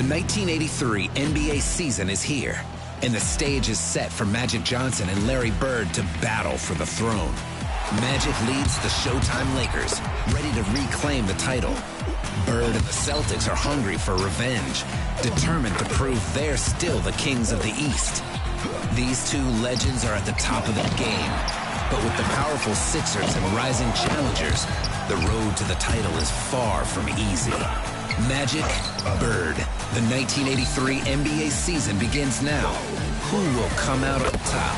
1983 NBA season is here, and the stage is set for Magic Johnson and Larry Bird to battle for the throne. Magic leads the Showtime Lakers, ready to reclaim the title. Bird and the Celtics are hungry for revenge, determined to prove they're still the kings of the East. These two legends are at the top of their game, but with the powerful Sixers and rising challengers, the road to the title is far from easy. Magic, Bird. The 1983 NBA season begins now. Who will come out on top?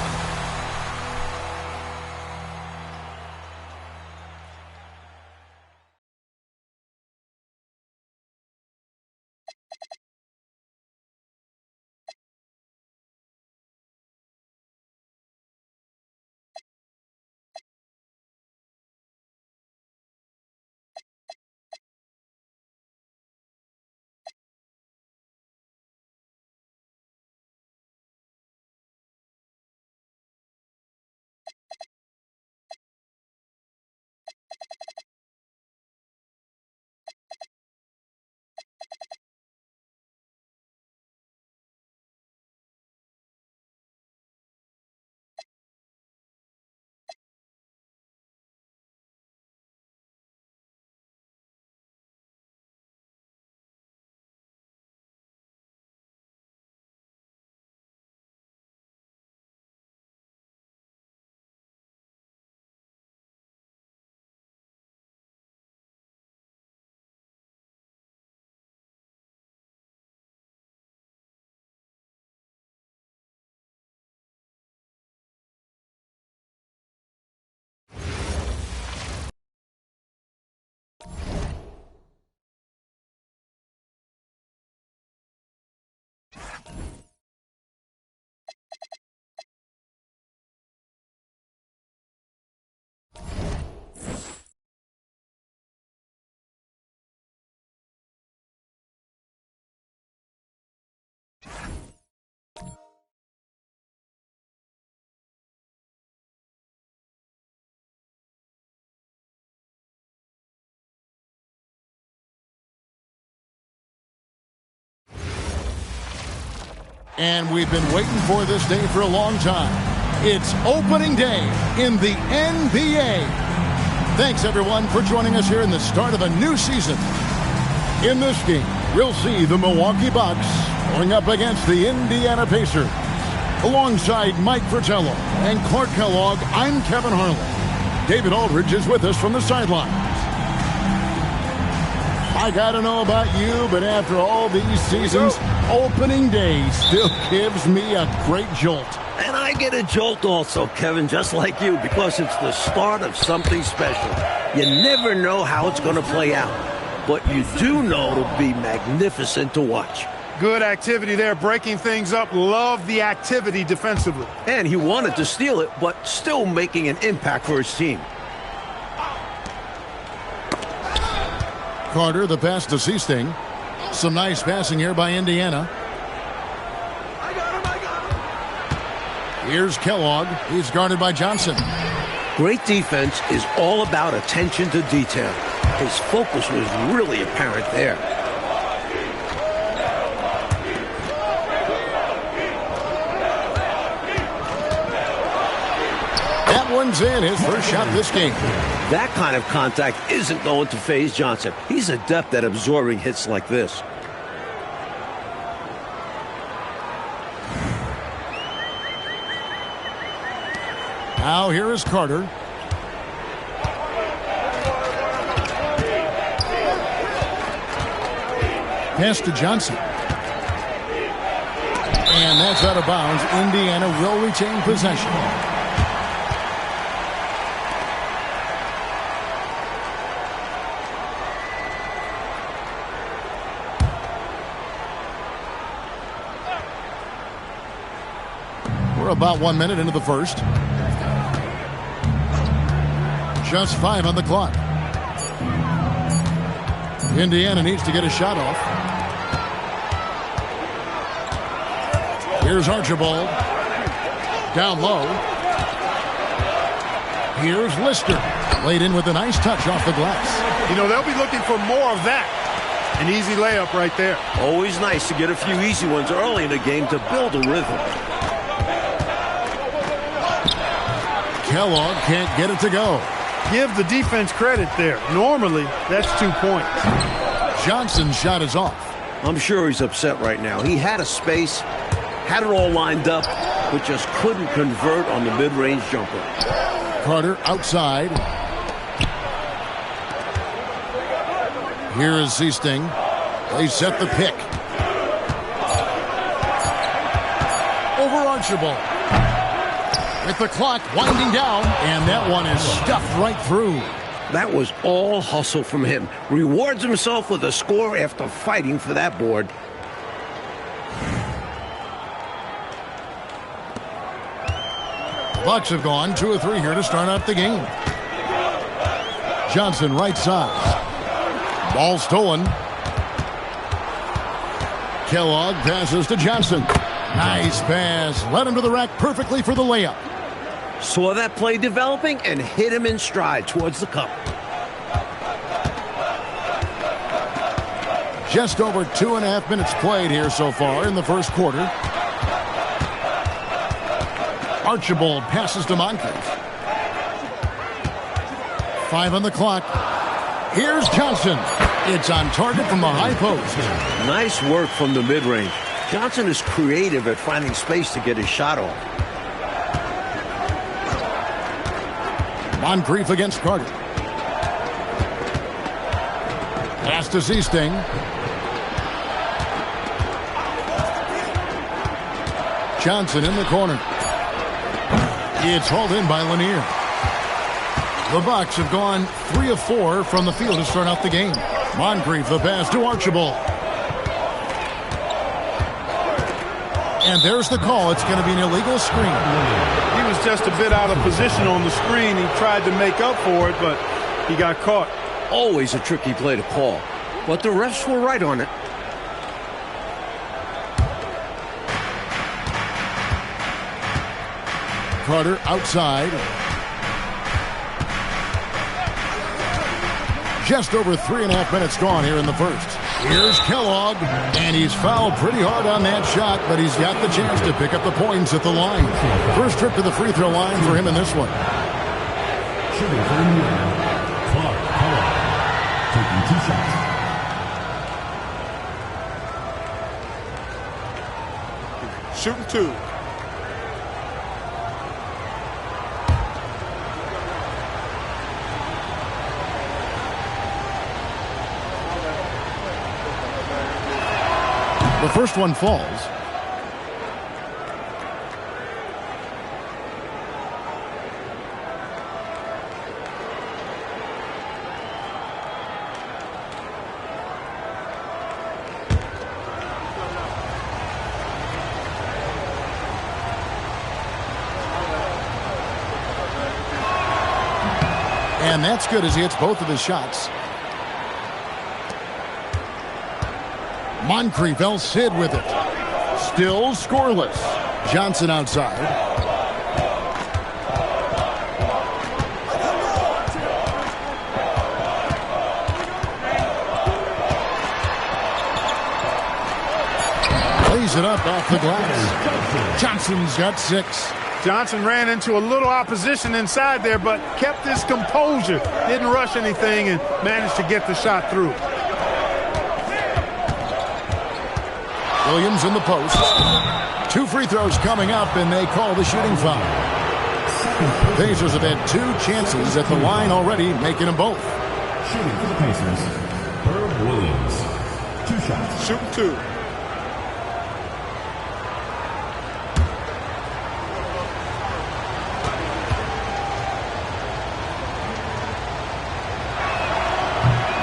And we've been waiting for this day for a long time. It's opening day in the NBA. Thanks, everyone, for joining us here in the start of a new season. In this game, we'll see the Milwaukee Bucks going up against the Indiana Pacers. Alongside Mike Fratello and Clark Kellogg, I'm Kevin Harlan. David Aldridge is with us from the sidelines. I gotta know about you, but after all these seasons, opening day still gives me a great jolt. And I get a jolt also, Kevin, just like you, because it's the start of something special. You never know how it's going to play out, but you do know it'll be magnificent to watch. Good activity there, breaking things up. Love the activity defensively. And he wanted to steal it, but still making an impact for his team. Carter, the pass to Seasting. Some nice passing here by Indiana. I got him. Here's Kellogg. He's guarded by Johnson. Great defense is all about attention to detail. His focus was really apparent there. That one's in, his first shot this game. That kind of contact isn't going to faze Johnson. He's adept at absorbing hits like this. Now here is Carter. Pass to Johnson. And that's out of bounds. Indiana will retain possession. We're about 1 minute into the first. Just 5 on the clock. Indiana needs to get a shot off. Here's Archibald. Down low. Here's Lister. Laid in with a nice touch off the glass. You know, they'll be looking for more of that. An easy layup right there. Always nice to get a few easy ones early in the game to build a rhythm. Kellogg can't get it to go. Give the defense credit there. Normally, that's 2 points. Johnson's shot is off. I'm sure he's upset right now. He had a space, had it all lined up, but just couldn't convert on the mid-range jumper. Carter outside. Here is Seasting. They set the pick. Over Archibald. With the clock winding down, and that one is stuffed right through. That was all hustle from him. Rewards himself with a score after fighting for that board. Bucks have gone 2 of 3 here to start out the game. Johnson right side. Ball stolen. Kellogg passes to Johnson. Nice pass. Led him to the rack perfectly for the layup. Saw that play developing and hit him in stride towards the cup. Just over 2.5 minutes played here so far in the first quarter. Archibald passes to Moncrief. 5 on the clock. Here's Johnson. It's on target from the high post. Nice work from the mid-range. Johnson is creative at finding space to get his shot off. Moncrief against Carter. Pass to Seasting. Johnson in the corner. It's hauled in by Lanier. The Bucks have gone 3 of 4 from the field to start out the game. Moncrief the pass to Archibald. And there's the call. It's going to be an illegal screen. He was just a bit out of position on the screen. He tried to make up for it, but he got caught. Always a tricky play to call, but the refs were right on it. Carter outside. Just over 3.5 minutes gone here in the first. Here's Kellogg, and he's fouled pretty hard on that shot, but he's got the chance to pick up the points at the line. First trip to the free throw line for him in this one. Shooting for Indiana, Clark Kellogg, taking 2 shots. Shooting 2. The first one falls. And that's good as he hits both of his shots. Moncrief El Cid with it. Still scoreless. Johnson outside. Lays it up off the glass. Johnson's got 6. Johnson ran into a little opposition inside there, but kept his composure. Didn't rush anything and managed to get the shot through. Williams in the post. 2 free throws coming up, and they call the shooting foul. Pacers have had 2 chances at the line already, making them both. Shooting for the Pacers, Herb Williams. 2 shots. Shooting 2.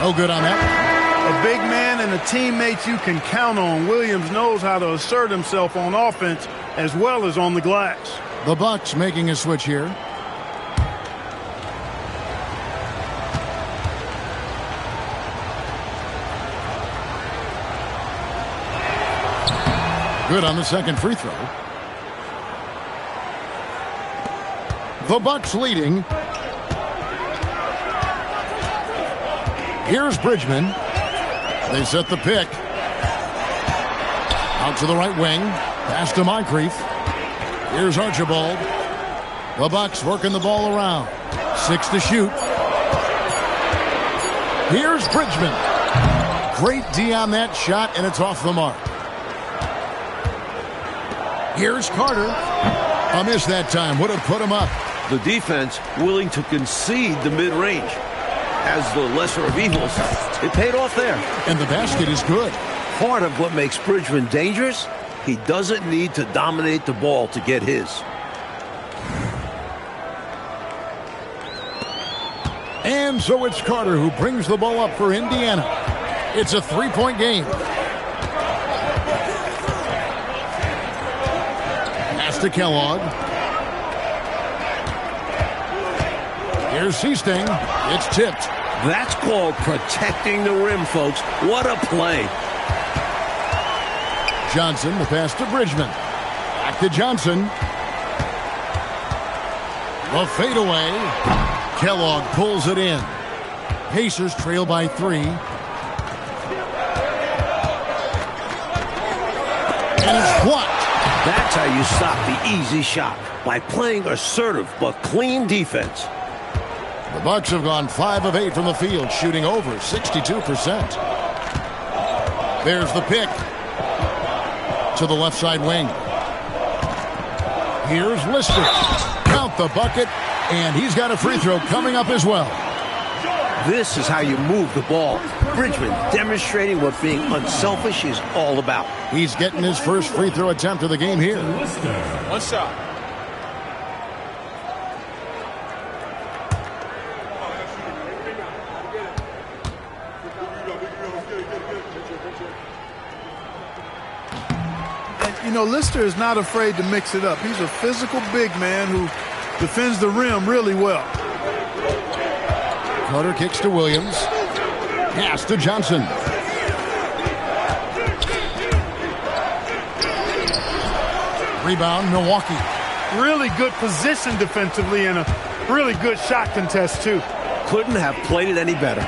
No good on that. A big man and a teammate you can count on. Williams knows how to assert himself on offense as well as on the glass. The Bucks making a switch here. Good on the second free throw. The Bucks leading. Here's Bridgman. They set the pick. Out to the right wing. Pass to Moncrief. Here's Archibald. The Bucks working the ball around. 6 to shoot. Here's Bridgman. Great D on that shot, and it's off the mark. Here's Carter. A miss that time. Would have put him up. The defense willing to concede the mid-range. As the lesser of evils, it paid off there. And the basket is good. Part of what makes Bridgman dangerous, he doesn't need to dominate the ball to get his. And so it's Carter who brings the ball up for Indiana. It's a 3-point game. Pass to Kellogg. Here's Seasting. It's tipped. That's called protecting the rim, folks. What a play. Johnson, the pass to Bridgman. Back to Johnson. The fadeaway. Kellogg pulls it in. Pacers trail by 3. And it's blocked. That's how you stop the easy shot. By playing assertive but clean defense. The Bucks have gone 5 of 8 from the field, shooting over 62%. There's the pick. To the left side wing. Here's Lister. Count the bucket, and he's got a free throw coming up as well. This is how you move the ball. Bridgman demonstrating what being unselfish is all about. He's getting his first free throw attempt of the game here. One shot. You know, Lister is not afraid to mix it up. He's a physical big man who defends the rim really well. Carter kicks to Williams. Pass to Johnson. Rebound, Milwaukee. Really good position defensively and a really good shot contest, too. Couldn't have played it any better.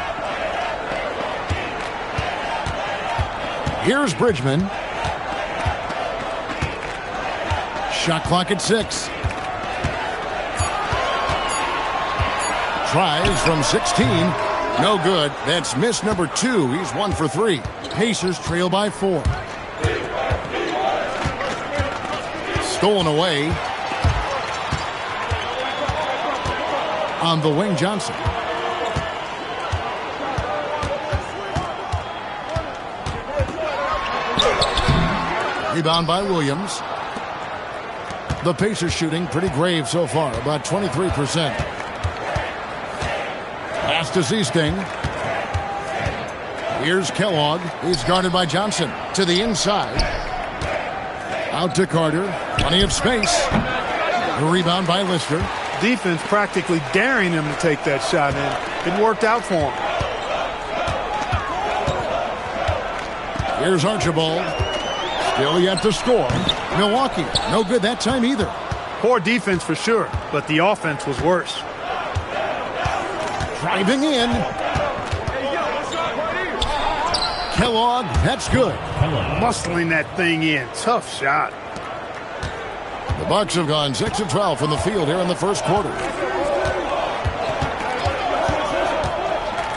Here's Bridgman. Shot clock at 6. Tries from 16. No good. That's miss number 2. He's 1 for 3. Pacers trail by 4. Stolen away. On the wing, Johnson. Rebound by Williams. The Pacers shooting pretty grave so far, about 23%. Pass to Seasting. Here's Kellogg. He's guarded by Johnson. To the inside. Out to Carter. Plenty of space. The rebound by Lister. Defense practically daring him to take that shot, and it worked out for him. Here's Archibald. Still yet to score. Milwaukee, no good that time either. Poor defense for sure, but the offense was worse. Driving in. Kellogg, that's good. Muscling that thing in. Tough shot. The Bucks have gone 6 of 12 from the field here in the first quarter.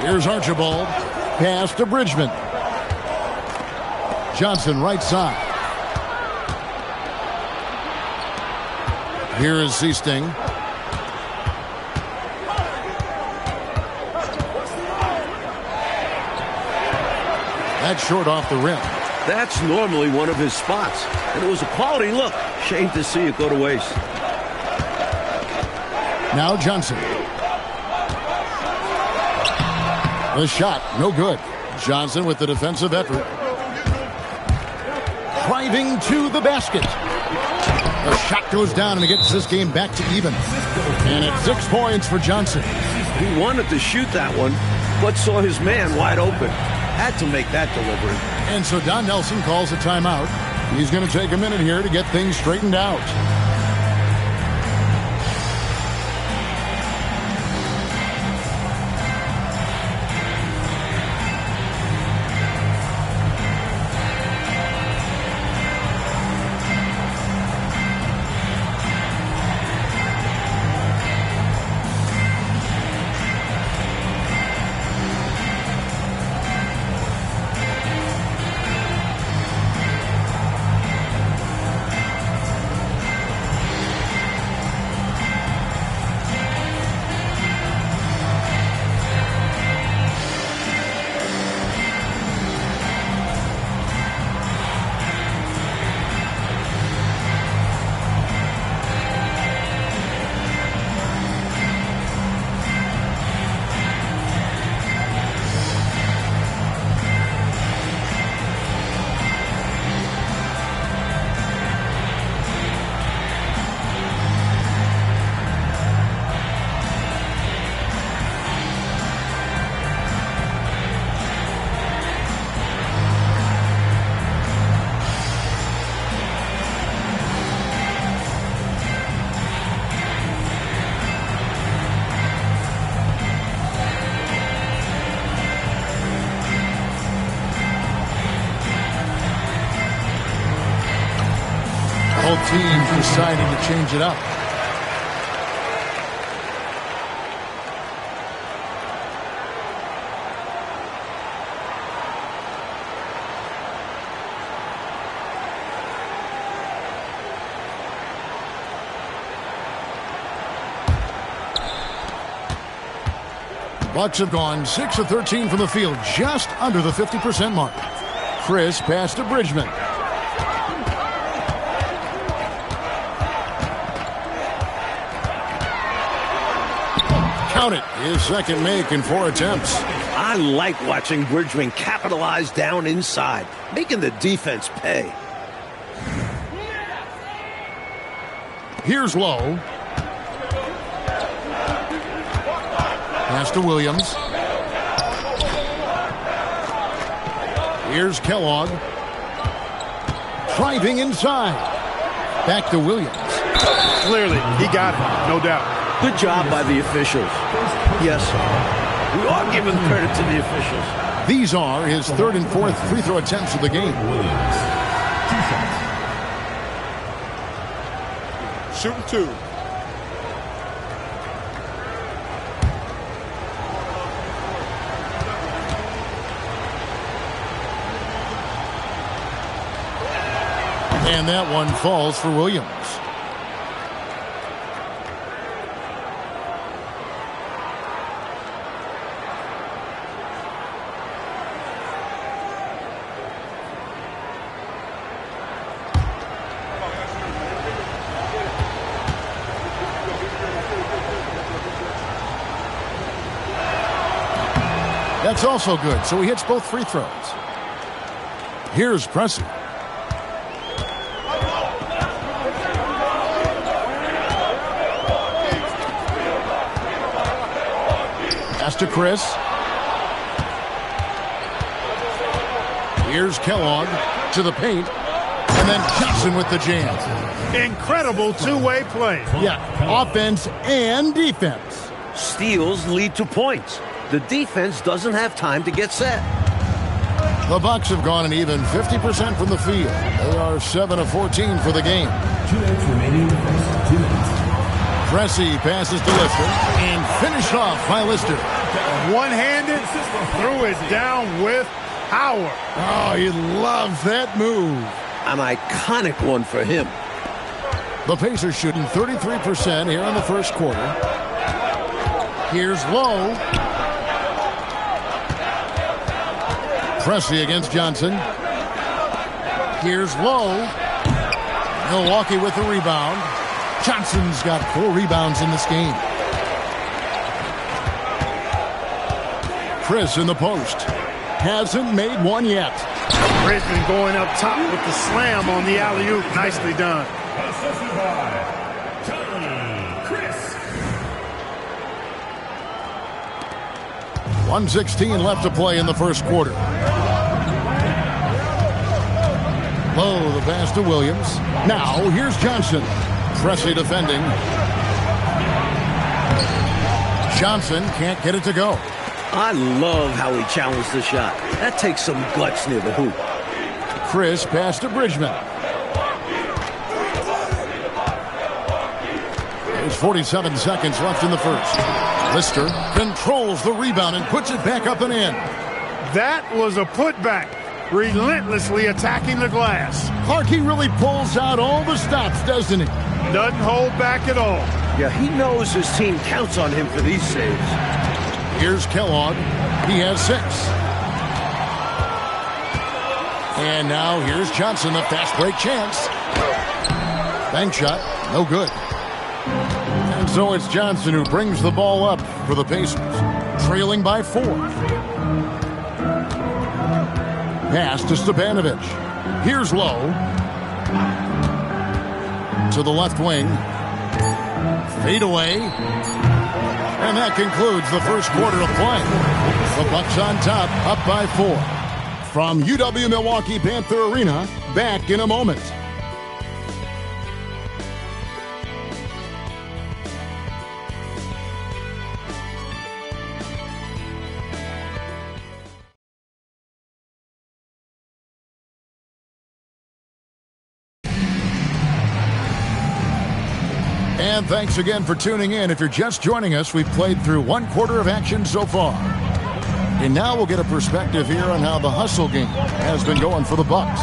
Here's Archibald. Pass to Bridgman. Johnson right side. Here is Seasting. That's short off the rim. That's normally one of his spots. And it was a quality look. Shame to see it go to waste. Now Johnson. The shot, no good. Johnson with the defensive effort. Driving to the basket. The shot goes down and it gets this game back to even. And it's 6 points for Johnson. He wanted to shoot that one, but saw his man wide open. Had to make that delivery. And so Don Nelson calls a timeout. He's going to take a minute here to get things straightened out. deciding to change it up. Bucks have gone 6 of 13 from the field, just under the 50% mark. Chris pass to Bridgman. Count it. His second make in 4 attempts. I like watching Bridgman capitalize down inside, making the defense pay. Here's Lowe. Pass to Williams. Here's Kellogg. Driving inside. Back to Williams. Clearly, he got it, no doubt. Good job by the officials. Yes, we are giving credit to the officials. These are his 3rd and 4th free throw attempts of the game. Williams. 2 shots. Shooting 2. And that one falls for Williams. That's also good, so he hits both free throws. Here's Pressey. Pass to Chris. Here's Kellogg to the paint. And then Johnson with the jam. Incredible two-way play. Yeah, offense and defense. Steals lead to points. The defense doesn't have time to get set. The Bucks have gone an even 50% from the field. They are 7 of 14 for the game. 2 minutes remaining in the first. 2 minutes. Pressey passes to Lister and finished off by Lister. One-handed, threw it down with power. Oh, he loves that move. An iconic one for him. The Pacers shooting 33% here in the first quarter. Here's Lowe. Pressey against Johnson. Here's Lowe. Milwaukee with the rebound. Johnson's got 4 rebounds in this game. Chris in the post. Hasn't made one yet. Bridgman going up top with the slam on the alley-oop. Nicely done. Assisted by Johnny Chris. 1:16 left to play in the first quarter. Lowe, the pass to Williams. Now, here's Johnson. Pressey defending. Johnson can't get it to go. I love how he challenged the shot. That takes some guts near the hoop. Chris pass to Bridgman. There's 47 seconds left in the first. Lister controls the rebound and puts it back up and in. That was a putback. Relentlessly attacking the glass. Clark, he really pulls out all the stops, doesn't he? Doesn't hold back at all. Yeah, he knows his team counts on him for these saves. Here's Kellogg. He has 6. And now here's Johnson, the fast break chance. Bank shot, no good. And so it's Johnson who brings the ball up for the Pacers, trailing by 4. Pass to Stepanovic. Here's Lowe. To the left wing. Fade away. And that concludes the first quarter of play. The Bucks on top, up by 4. From UW-Milwaukee Panther Arena, back in a moment. And thanks again for tuning in. If you're just joining us, we've played through one quarter of action so far. And now we'll get a perspective here on how the hustle game has been going for the Bucks.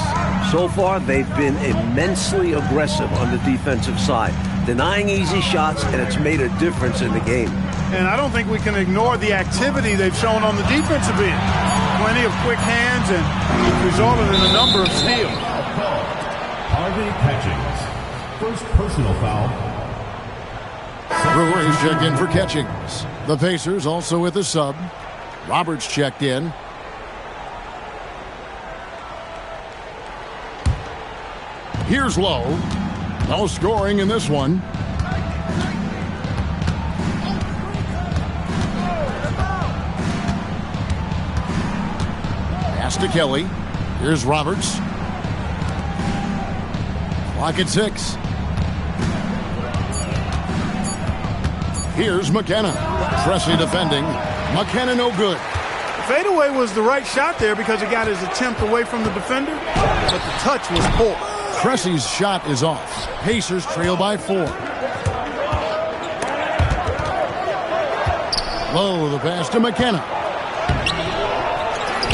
So far, they've been immensely aggressive on the defensive side, denying easy shots, and it's made a difference in the game. And I don't think we can ignore the activity they've shown on the defensive end. Plenty of quick hands, and it's resulted in a number of steals. Harvey Catchings. First personal foul. Brewers checked in for Catchings. The Pacers also with a sub. Roberts checked in. Here's Lowe. No scoring in this one. Pass to Kelly. Here's Roberts. Clock at 6. Here's McKenna. Pressing defending. McKenna no good. The fadeaway was the right shot there because it got his attempt away from the defender, but the touch was poor. Cressy's shot is off. Pacers trail by 4. Low the pass to McKenna.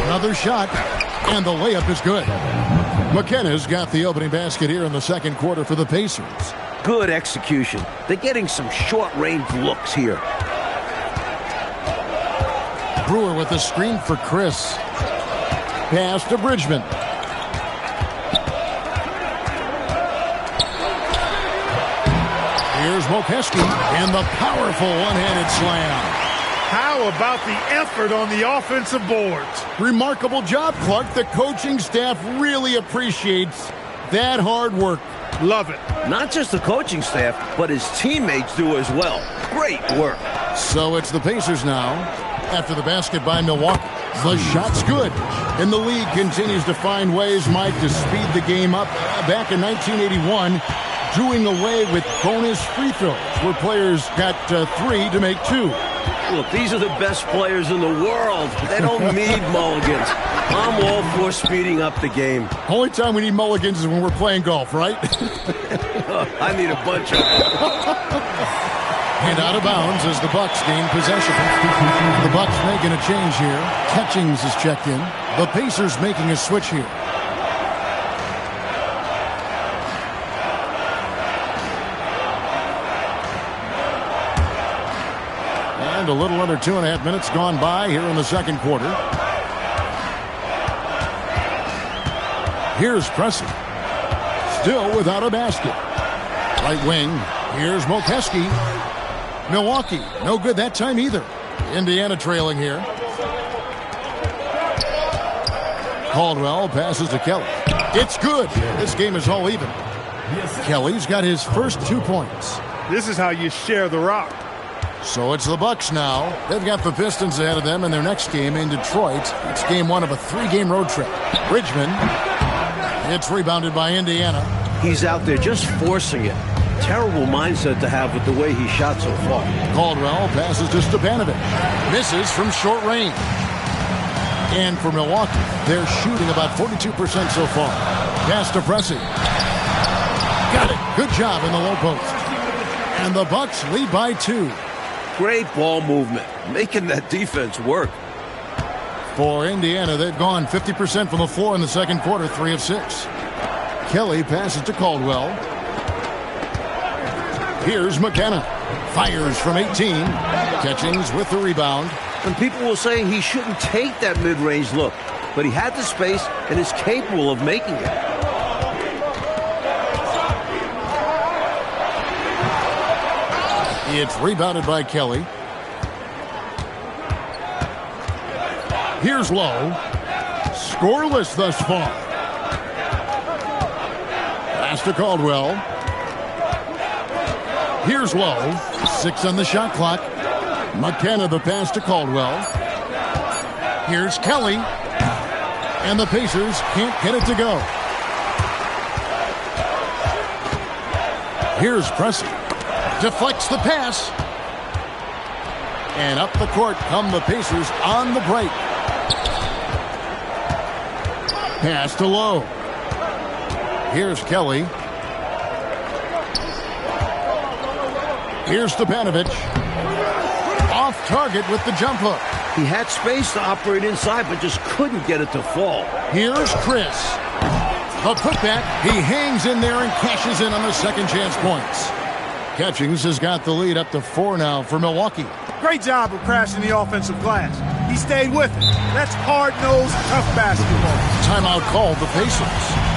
Another shot, and the layup is good. McKenna's got the opening basket here in the second quarter for the Pacers. Good execution. They're getting some short-range looks here. Brewer with the screen for Chris. Pass to Bridgman. Here's Mokeski and the powerful one-handed slam. How about the effort on the offensive boards? Remarkable job, Clark. The coaching staff really appreciates that hard work. Love it. Not just the coaching staff, but his teammates do as well. Great work. So it's the Pacers now. After the basket by Milwaukee. The shot's good. And the league continues to find ways, Mike, to speed the game up. Back in 1981, doing away with bonus free throws, where players got 3 to make 2. Look, these are the best players in the world. They don't need mulligans. I'm all for speeding up the game. Only time we need mulligans is when we're playing golf, right? I need a bunch of them. And out of bounds as the Bucks gain possession. The Bucks making a change here. Catchings is checked in. The Pacers making a switch here. And a little under 2.5 minutes gone by here in the second quarter. Here's Pressey. Still without a basket. Right wing. Here's Mokeski. Milwaukee, no good that time either. Indiana trailing here. Caldwell passes to Kelly. It's good. This game is all even. Kelly's got his first 2 points. This is how you share the rock. So it's the Bucks now. They've got the Pistons ahead of them in their next game in Detroit. It's game 1 of a 3-game road trip. Bridgman. It's rebounded by Indiana. He's out there just forcing it. Terrible mindset to have with the way he shot so far. Caldwell passes to Stepanovic. Misses from short range. And for Milwaukee, they're shooting about 42% so far. Pass to Pressey. Got it. Good job in the low post. And the Bucks lead by 2. Great ball movement, making that defense work. For Indiana, they've gone 50% from the floor in the second quarter, 3 of 6. Kelly passes to Caldwell. Here's McKenna. Fires from 18. Catchings with the rebound. And people will say he shouldn't take that mid-range look, but he had the space and is capable of making it. It's rebounded by Kelly. Here's Lowe. Scoreless thus far. Pass to Caldwell. Here's Lowe. 6 on the shot clock. McKenna the pass to Caldwell. Here's Kelly. And the Pacers can't get it to go. Here's Pressey. Deflects the pass. And up the court come the Pacers on the break. Pass to Lowe. Here's Kelly. Here's Stepanovic. Off target with the jump hook. He had space to operate inside, but just couldn't get it to fall. Here's Chris. A putback. He hangs in there and cashes in on the second chance points. Catchings has got the lead up to 4 now for Milwaukee. Great job of crashing the offensive glass. He stayed with it. That's hard-nosed, tough basketball. Timeout called the Pacers.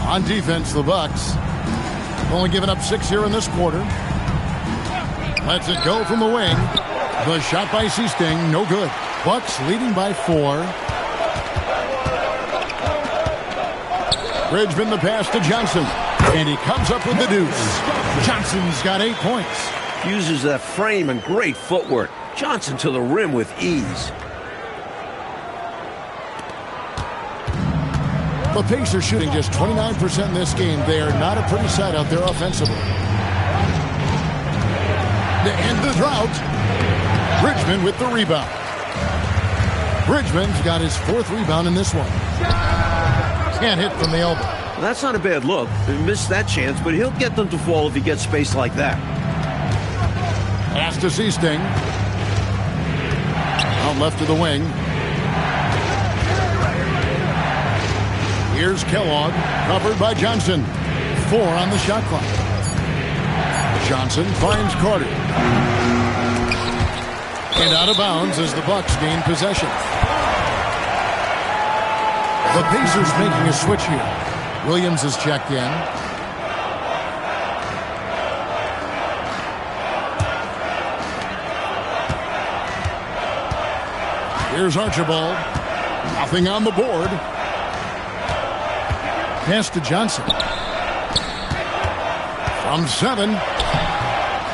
On defense, the Bucks only giving up 6 here in this quarter. Lets it go from the wing. The shot by Seasting, no good. Bucks leading by 4. Bridgman the pass to Johnson. And he comes up with the deuce. Johnson's got 8 points. Uses that frame and great footwork. Johnson to the rim with ease. The Pacers shooting just 29% in this game. They are not a pretty sight out there offensively. To end the drought, Bridgman with the rebound. Bridgman's got his 4th rebound in this one. Can't hit from the elbow. Well, that's not a bad look. He missed that chance, but he'll get them to fall if he gets space like that. Pass to Seasting. Out left to the wing. Here's Kellogg, covered by Johnson. 4 on the shot clock. Johnson finds Carter. And out of bounds as the Bucks gain possession. The Pacers making a switch here. Williams is checked in. Here's Archibald. Nothing on the board. Pass to Johnson. From 7.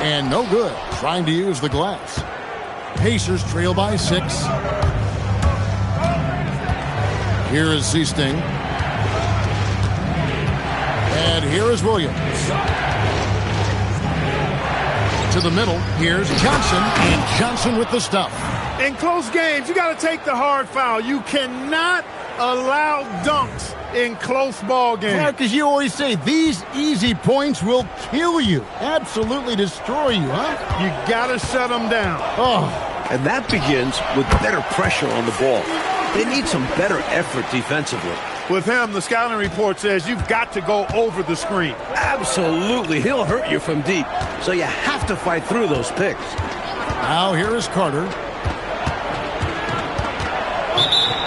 And no good. Trying to use the glass. Pacers trail by 6. Here is Seasting. And here is Williams. To the middle. Here's Johnson. And Johnson with the stuff. In close games, you got to take the hard foul. You cannot allow dunks in close ball games. Yeah, because you always say these easy points will kill you. Absolutely destroy you, huh? You got to shut them down. Oh. And that begins with better pressure on the ball. They need some better effort defensively. With him, the scouting report says you've got to go over the screen. Absolutely. He'll hurt you from deep. So you have to fight through those picks. Now here is Carter.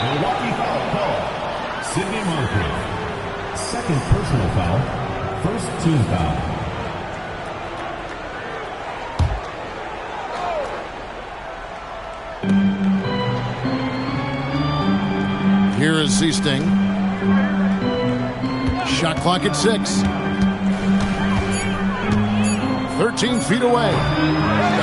Milwaukee Sidney Moncrief. Second personal foul. First team foul. Here is Seasting. Shot clock at 6. 13 feet away.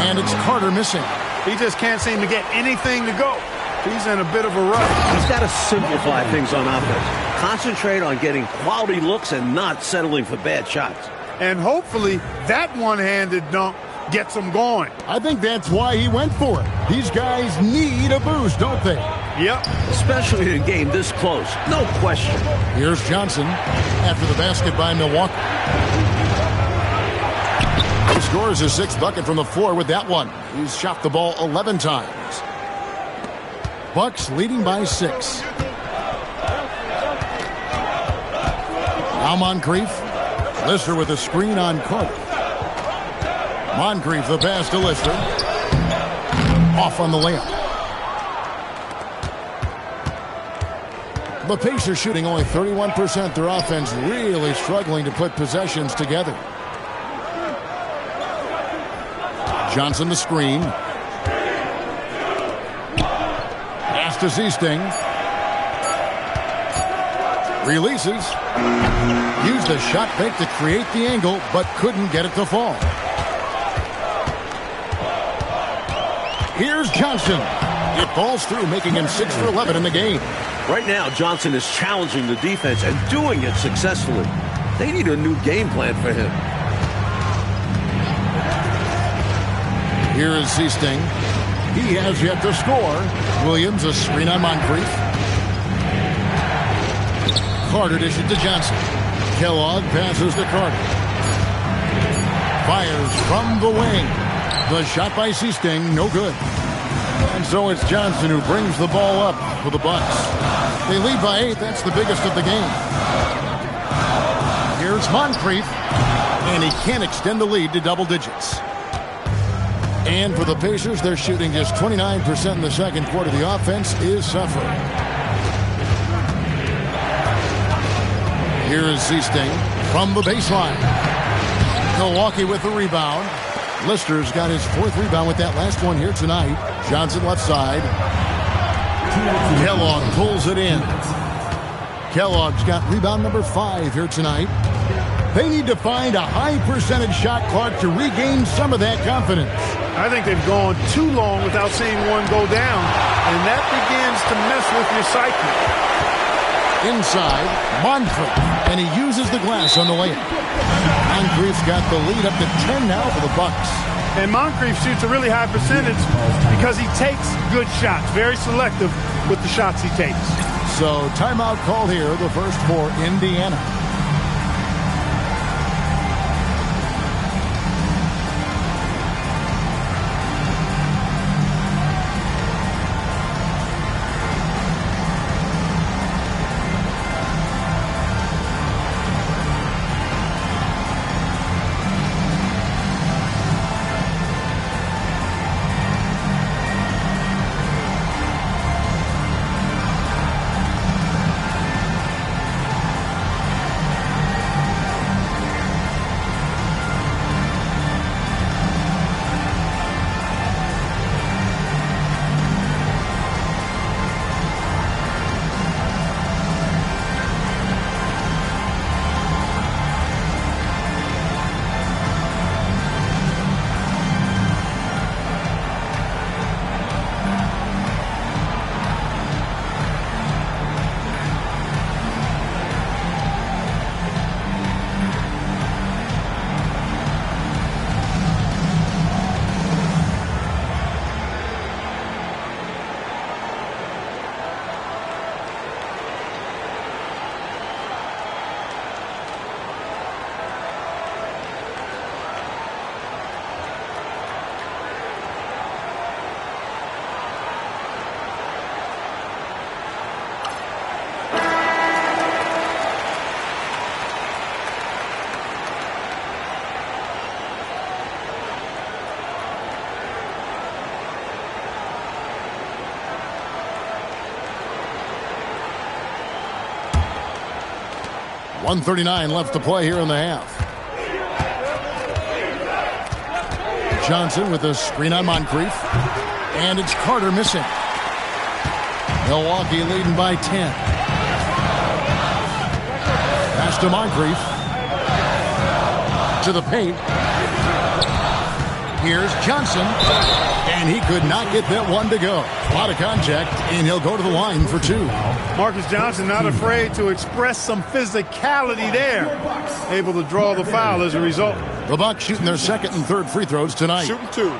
And it's Carter missing. He just can't seem to get anything to go. He's in a bit of a rush. He's got to simplify things on offense. Concentrate on getting quality looks and not settling for bad shots. And hopefully that one-handed dunk gets him going. I think that's why he went for it. These guys need a boost, don't they? Yep. Especially in a game this close. No question. Here's Johnson after the basket by Milwaukee. He scores his 6th bucket from the floor with that one. He's shot the ball 11 times. Bucks leading by 6. Now Moncrief. Lister with a screen on Carter. Moncrief the pass to Lister. Off on the layup. The Pacers shooting only 31%. Their offense really struggling to put possessions together. Johnson the screen. Pass to Seasting. Releases. Used a shot fake to create the angle, but couldn't get it to fall. Here's Johnson. It falls through, making him 6 for 11 in the game. Right now, Johnson is challenging the defense and doing it successfully. They need a new game plan for him. Here is Seasting. He has yet to score. Williams a screen on Moncrief. Carter dishes to Johnson. Kellogg passes to Carter. Fires from the wing. The shot by Seasting, no good. And so it's Johnson who brings the ball up for the Bucks. They lead by 8. That's the biggest of the game. Here's Moncrief. And he can't extend the lead to double digits. And for the Pacers, they're shooting just 29% in the second quarter. The offense is suffering. Here is Seasting from the baseline. Milwaukee with the rebound. Lister's got his 4th rebound with that last one here tonight. Johnson left side. Kellogg pulls it in. Kellogg's got rebound number 5 here tonight. They need to find a high percentage shot clock to regain some of that confidence. I think they've gone too long without seeing one go down, and that begins to mess with your psyche. Inside, Moncrief, and he uses the glass on the layup. Moncrief's got the lead up to 10 now for the Bucks. And Moncrief shoots a really high percentage because he takes good shots, very selective with the shots he takes. So timeout called here, the first for Indiana. 1:39 left to play here in the half. Johnson with a screen on Moncrief. And it's Carter missing. Milwaukee leading by 10. Pass to Moncrief. To the paint. Here's Johnson. And he could not get that one to go. A lot of contact, and he'll go to the line for 2. Marcus Johnson not afraid to express some physicality there. Able to draw the foul as a result. The Bucks shooting their second and third free throws tonight. Shooting 2.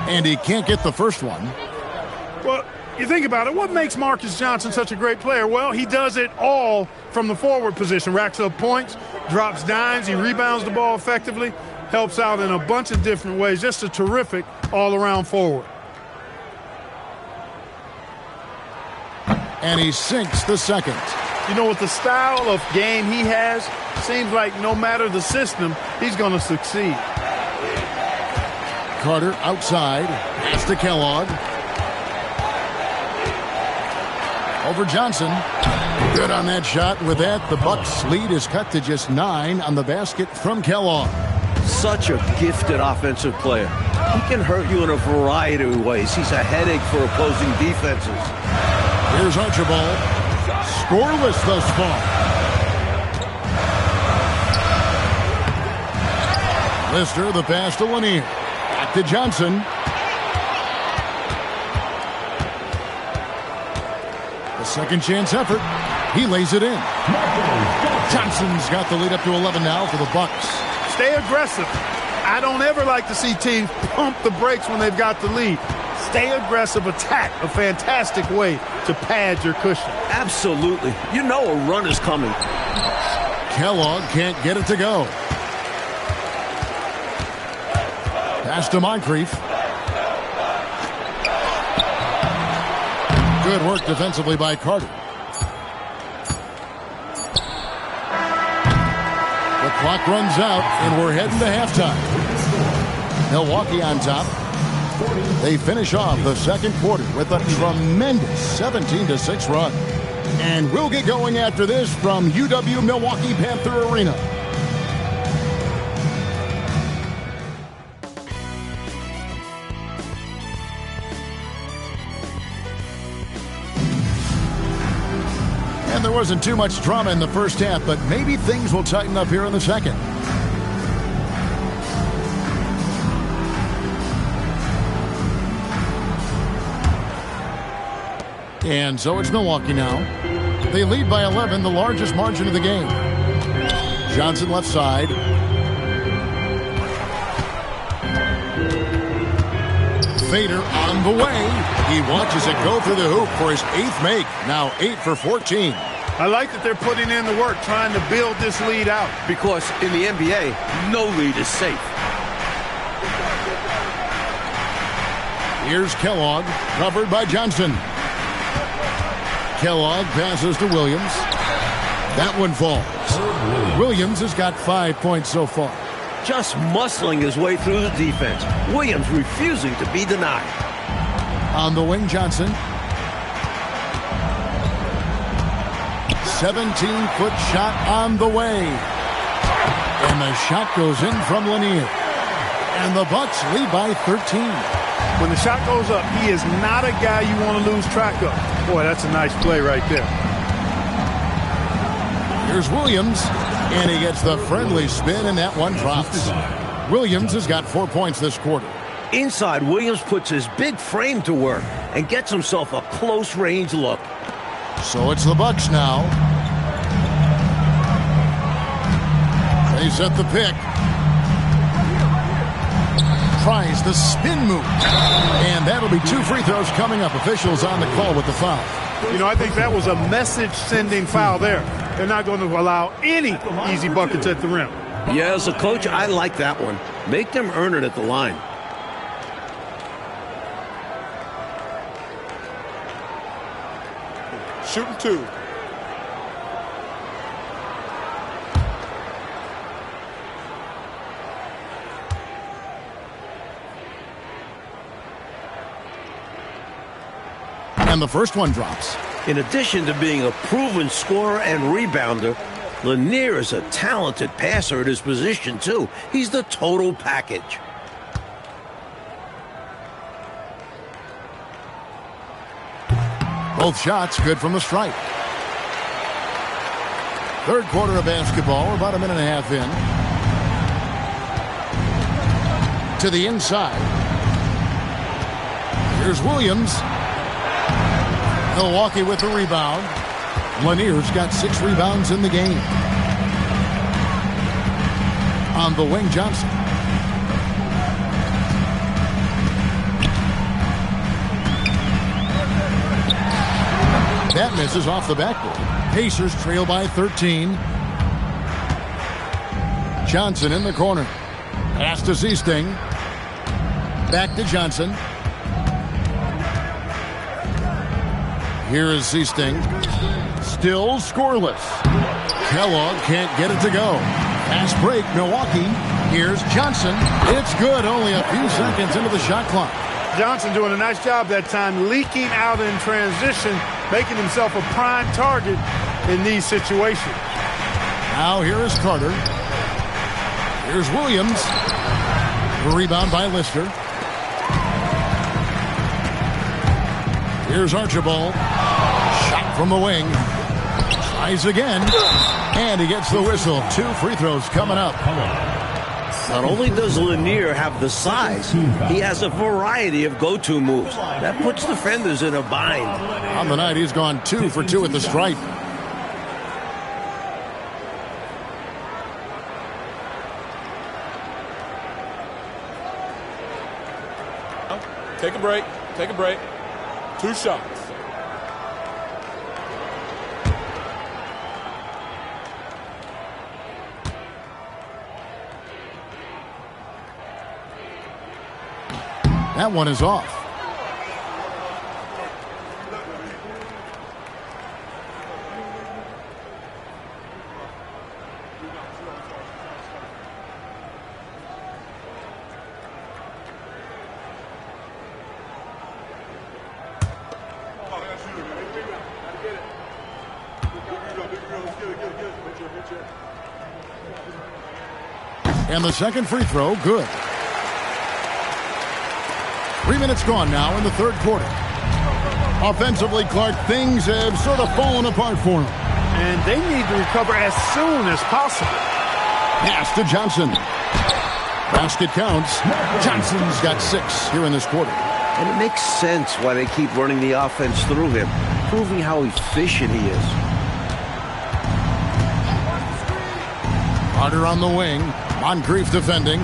And he can't get the first one. Well, you think about it, what makes Marcus Johnson such a great player? Well, he does it all from the forward position. Racks up points, drops dimes, he rebounds the ball effectively, helps out in a bunch of different ways. Just a terrific all-around forward. And he sinks the second. You know, with the style of game he has, seems like no matter the system, he's going to succeed. Carter outside. Pass to Kellogg. Over Johnson. Good on that shot. With that, the Bucks' lead is cut to just 9 on the basket from Kellogg. Such a gifted offensive player. He can hurt you in a variety of ways. He's a headache for opposing defenses. Here's Archibald. Scoreless thus far. Lister, the pass to Lanier. Back to Johnson. The second chance effort. He lays it in. Johnson's got the lead up to 11 now for the Bucks. Stay aggressive. I don't ever like to see teams pump the brakes when they've got the lead. Stay aggressive, attack, a fantastic way to pad your cushion. Absolutely. You know a run is coming. Kellogg can't get it to go. Pass to Moncrief. Good work defensively by Carter. The clock runs out, and we're heading to halftime. Milwaukee on top. They finish off the second quarter with a tremendous 17-6 run. And we'll get going after this from UW Milwaukee Panther Arena. And there wasn't too much drama in the first half, but maybe things will tighten up here in the second. And so it's Milwaukee now. They lead by 11, the largest margin of the game. Johnson left side. Fader on the way. He watches it go through the hoop for his 8th make. Now 8 for 14. I like that they're putting in the work, trying to build this lead out. Because in the NBA, no lead is safe. Here's Kellogg, covered by Johnson. Kellogg passes to Williams. That one falls. Williams has got 5 points so far. Just muscling his way through the defense. Williams refusing to be denied. On the wing, Johnson. 17-foot shot on the way. And the shot goes in from Lanier. And the Bucks lead by 13. When the shot goes up, he is not a guy you want to lose track of. Boy, that's a nice play right there. Here's Williams, and he gets the friendly spin, and that one drops. Williams has got 4 points this quarter. Inside, Williams puts his big frame to work and gets himself a close-range look. So it's the Bucks now. They set the pick. Tries the spin move. And that'll be 2 free throws coming up. Officials on the call with the foul. You know, I think that was a message-sending foul there. They're not going to allow any easy buckets at the rim. Yeah, as a coach, I like that one. Make them earn it at the line. Shooting 2. And the first one drops. In addition to being a proven scorer and rebounder, Lanier is a talented passer at his position, too. He's the total package. Both shots good from the stripe. Third quarter of basketball, about a minute and a half in. To the inside. Here's Williams. Milwaukee with the rebound. Lanier's got 6 rebounds in the game. On the wing, Johnson. That misses off the backboard. Pacers trail by 13. Johnson in the corner. Pass to Seasting. Back to Johnson. Here is Seasting. Still scoreless. Kellogg can't get it to go. Fast break, Milwaukee. Here's Johnson. It's good. Only a few seconds into the shot clock. Johnson doing a nice job that time, leaking out in transition, making himself a prime target in these situations. Now here is Carter. Here's Williams. The rebound by Lister. Here's Archibald. Shot from the wing. Tries again. And he gets the whistle. 2 free throws coming up. Not only does Lanier have the size, he has a variety of go-to moves. That puts defenders in a bind. On the night, he's gone 2 for 2 at the stripe. Take a break. Take a break. 2 shots. That one is off. And the second free throw, good. 3 minutes gone now in the third quarter. Offensively, Clark, things have sort of fallen apart for him. And they need to recover as soon as possible. Pass to Johnson. Basket counts. Johnson's got 6 here in this quarter. And it makes sense why they keep running the offense through him, proving how efficient he is. Carter on the wing. Moncrief defending.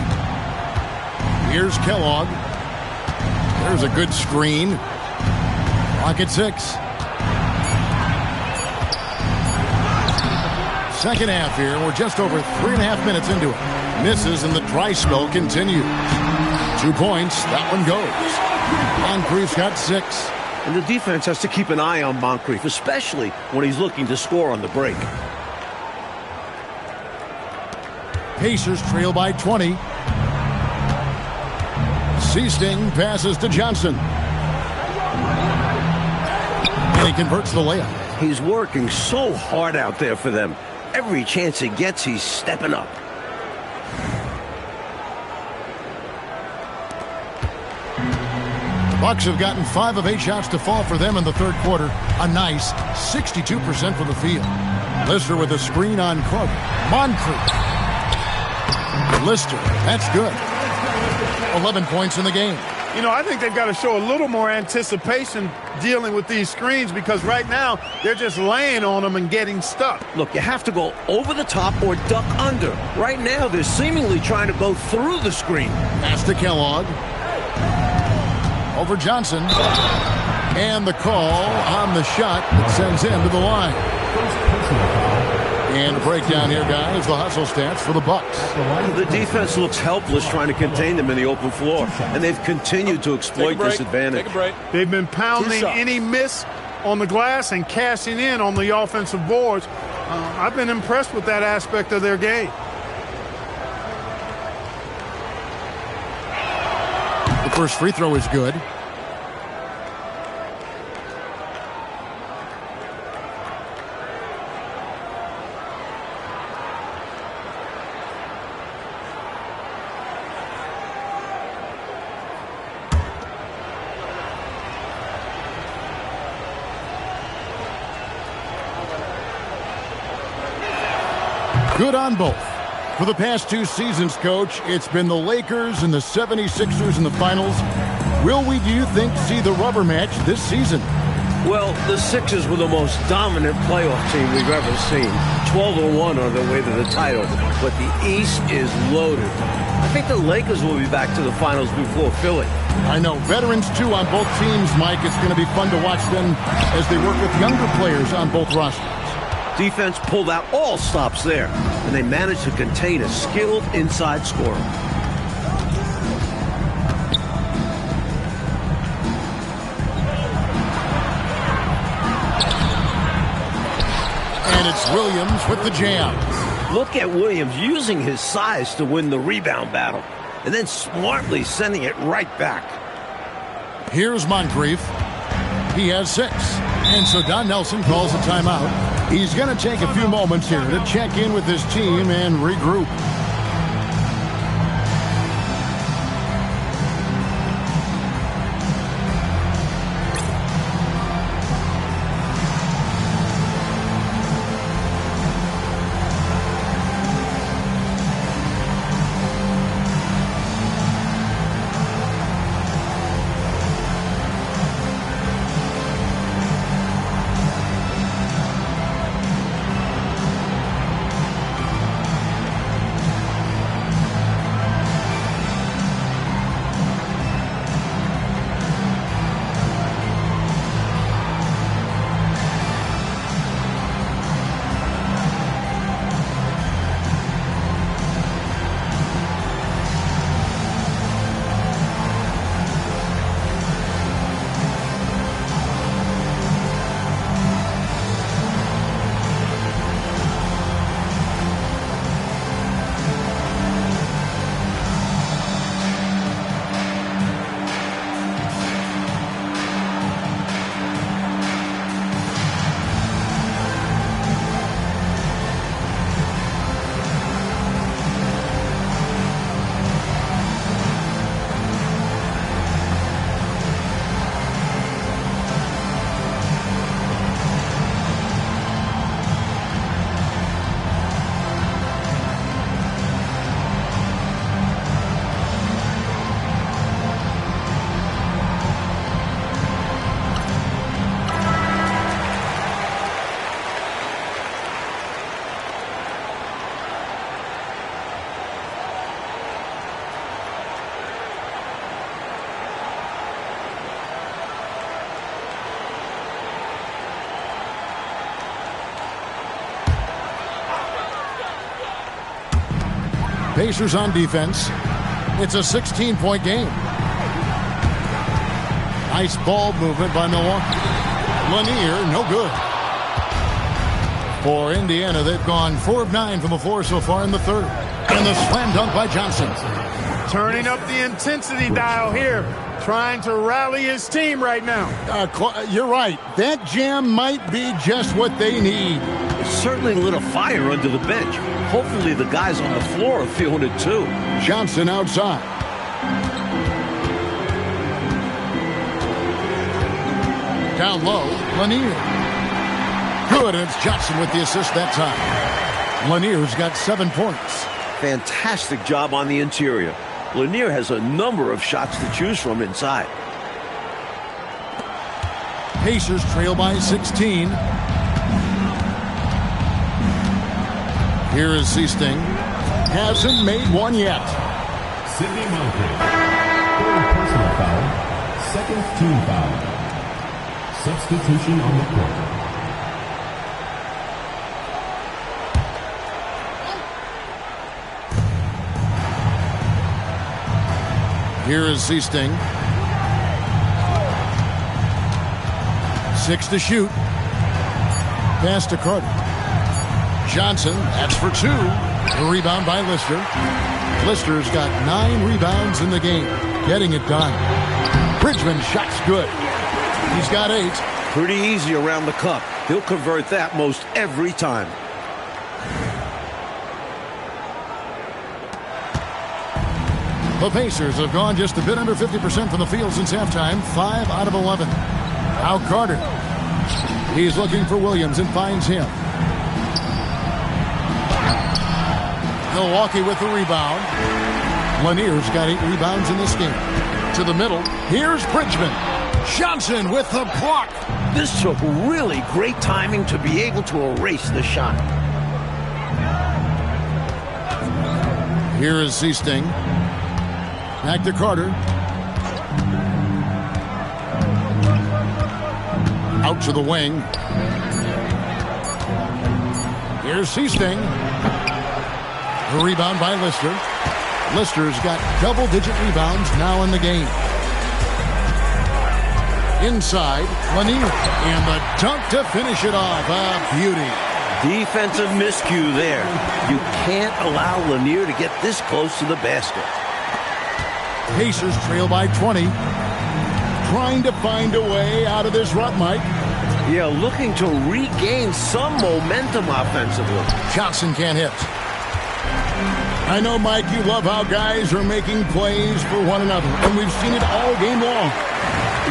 Here's Kellogg. There's a good screen. Clock at 6. Second half here. We're just over 3.5 minutes into it. Misses and the dry spell continues. 2 points. That one goes. Moncrief's got 6. And the defense has to keep an eye on Moncrief, especially when he's looking to score on the break. Pacers trail by 20. Seasting passes to Johnson. And he converts the layup. He's working so hard out there for them. Every chance he gets, he's stepping up. Bucks have gotten 5 of 8 shots to fall for them in the third quarter. A nice 62% from the field. Lister with a screen on Carter. Moncrief. Lister, that's good. 11 points in the game. You know, I think they've got to show a little more anticipation dealing with these screens because right now they're just laying on them and getting stuck. Look, you have to go over the top or duck under. Right now, they're seemingly trying to go through the screen. Pass to Kellogg. Over Johnson. And the call on the shot that sends him to the line. And a breakdown here, guys. The hustle stats for the Bucks. The defense looks helpless trying to contain them in the open floor, and they've continued to exploit this advantage. Take a break. They've been pounding any miss on the glass and cashing in on the offensive boards. I've been impressed with that aspect of their game. The first free throw is good. Good on both. For the past 2 seasons, Coach, it's been the Lakers and the 76ers in the finals. Will we, do you think, see the rubber match this season? Well, the Sixers were the most dominant playoff team we've ever seen. 12-1 on their way to the title. But the East is loaded. I think the Lakers will be back to the finals before Philly. I know. Veterans, too, on both teams, Mike. It's going to be fun to watch them as they work with younger players on both rosters. Defense pulled out all stops there, and they managed to contain a skilled inside scorer. And it's Williams with the jam. Look at Williams using his size to win the rebound battle, and then smartly sending it right back. Here's Moncrief. He has 6. And so Don Nelson calls a timeout. He's going to take a few moments here to check in with his team and regroup. Pacers on defense. It's a 16-point game. Nice ball movement by Milwaukee. Lanier, no good. For Indiana, they've gone 4 of 9 from the floor so far in the third. And the slam dunk by Johnson. Turning up the intensity dial here. Trying to rally his team right now. You're right. That jam might be just what they need. It certainly lit a fire under the bench. Hopefully the guys on the floor are feeling it too. Johnson outside. Down low, Lanier. Good, and it's Johnson with the assist that time. Lanier's got 7 points. Fantastic job on the interior. Lanier has a number of shots to choose from inside. Pacers trail by 16. Here is Seasting. Hasn't made one yet. Sidney Moncrief. 3rd personal foul. 2nd team foul. Substitution on the court. Here is Seasting. 6 to shoot. Pass to Carter. Johnson, that's for 2. The rebound by Lister. Lister's got 9 rebounds in the game. Getting it done. Bridgman, shot's good. He's got 8. Pretty easy around the cup. He'll convert that most every time. The Pacers have gone just a bit under 50% from the field since halftime. 5 out of 11. Now Carter. He's looking for Williams and finds him. Milwaukee with the rebound. Lanier's got 8 rebounds in this game. To the middle. Here's Bridgman. Johnson with the block. This took really great timing to be able to erase the shot. Here is Seasting. Back to Carter. Out to the wing. Here's Seasting. The rebound by Lister. Lister's got double-digit rebounds now in the game. Inside, Lanier. And the dunk to finish it off. A beauty. Defensive miscue there. You can't allow Lanier to get this close to the basket. Pacers trail by 20. Trying to find a way out of this rut, Mike. Yeah, looking to regain some momentum offensively. Johnson can't hit. I know, Mike, you love how guys are making plays for one another, and we've seen it all game long.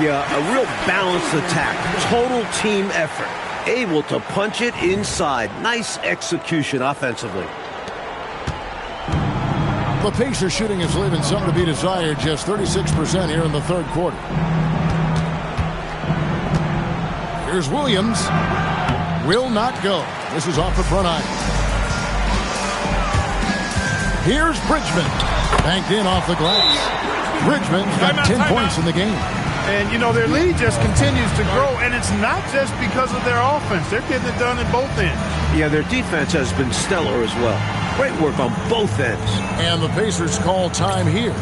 Yeah, a real balanced attack. Total team effort. Able to punch it inside. Nice execution offensively. The Pacers shooting is leaving some to be desired. Just 36% here in the third quarter. Here's Williams. Will not go. This is off the front iron. Here's Bridgman. Banked in off the glass. Bridgman's got 10 points in the game. And, you know, their lead just continues to grow, and it's not just because of their offense. They're getting it done at both ends. Yeah, their defense has been stellar as well. Great work on both ends. And the Pacers call time here.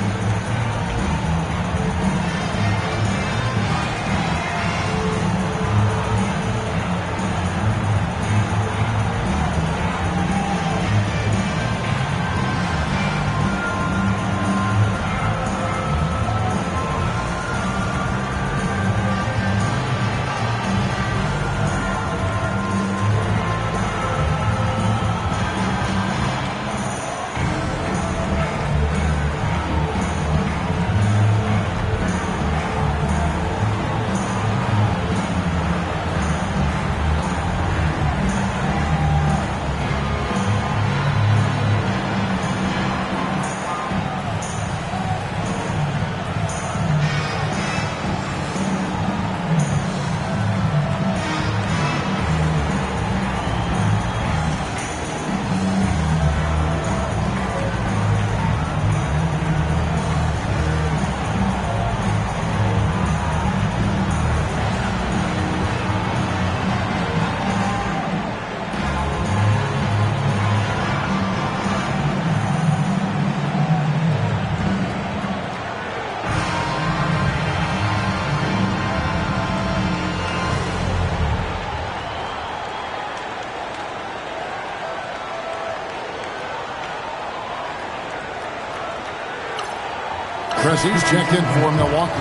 Pressey's checked in for Milwaukee.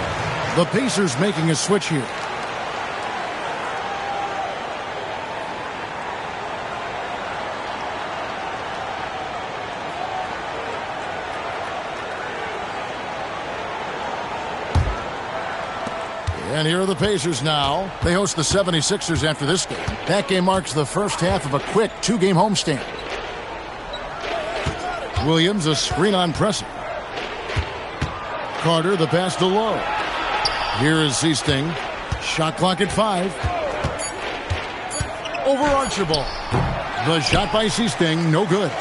The Pacers making a switch here. And here are the Pacers now. They host the 76ers after this game. That game marks the first half of a quick 2-game homestand. Williams, a screen on Pressey. Carter, the pass to Lowe. Here is Seasting. Shot clock at 5. Over Archibald. The shot by Seasting, no good.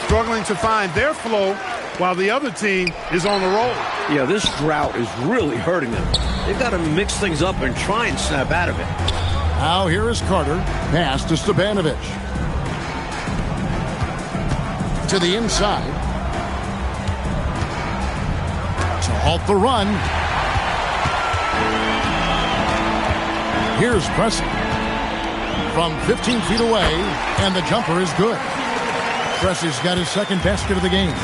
Struggling to find their flow while the other team is on the roll. Yeah, this drought is really hurting them. They've got to mix things up and try and snap out of it. Now here is Carter. Pass to Stepanovic. To the inside. To halt the run. Here's Pressey. From 15 feet away, and the jumper is good. Pressey's got his second basket of the game.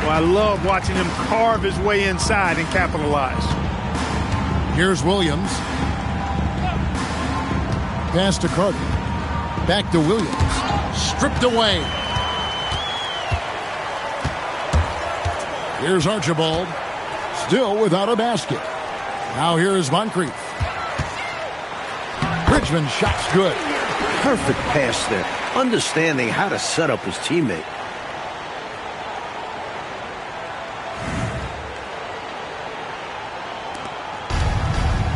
Well, I love watching him carve his way inside and capitalize. Here's Williams. Pass to Carter. Back to Williams. Stripped away. Here's Archibald. Still without a basket. Now here is Moncrief. Bridgman shot's good. Perfect pass there. Understanding how to set up his teammate.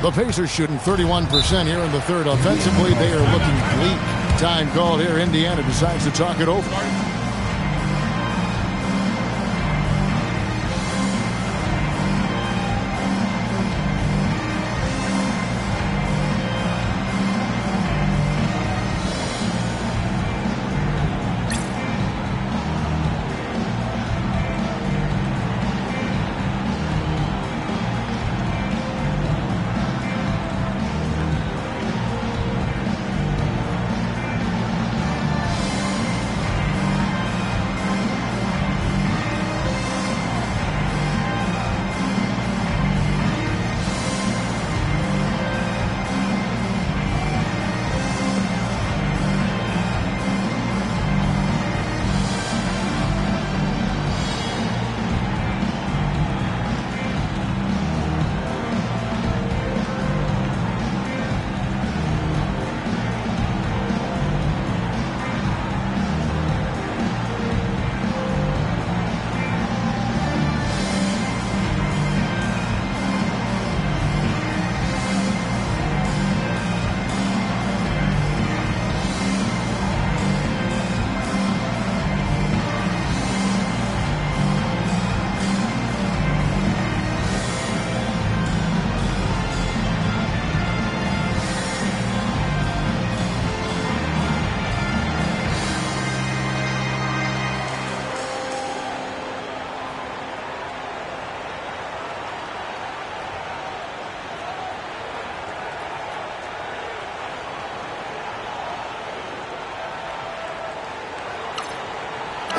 The Pacers shooting 31% here in the third. Offensively, they are looking bleak. Time called here. Indiana decides to talk it over.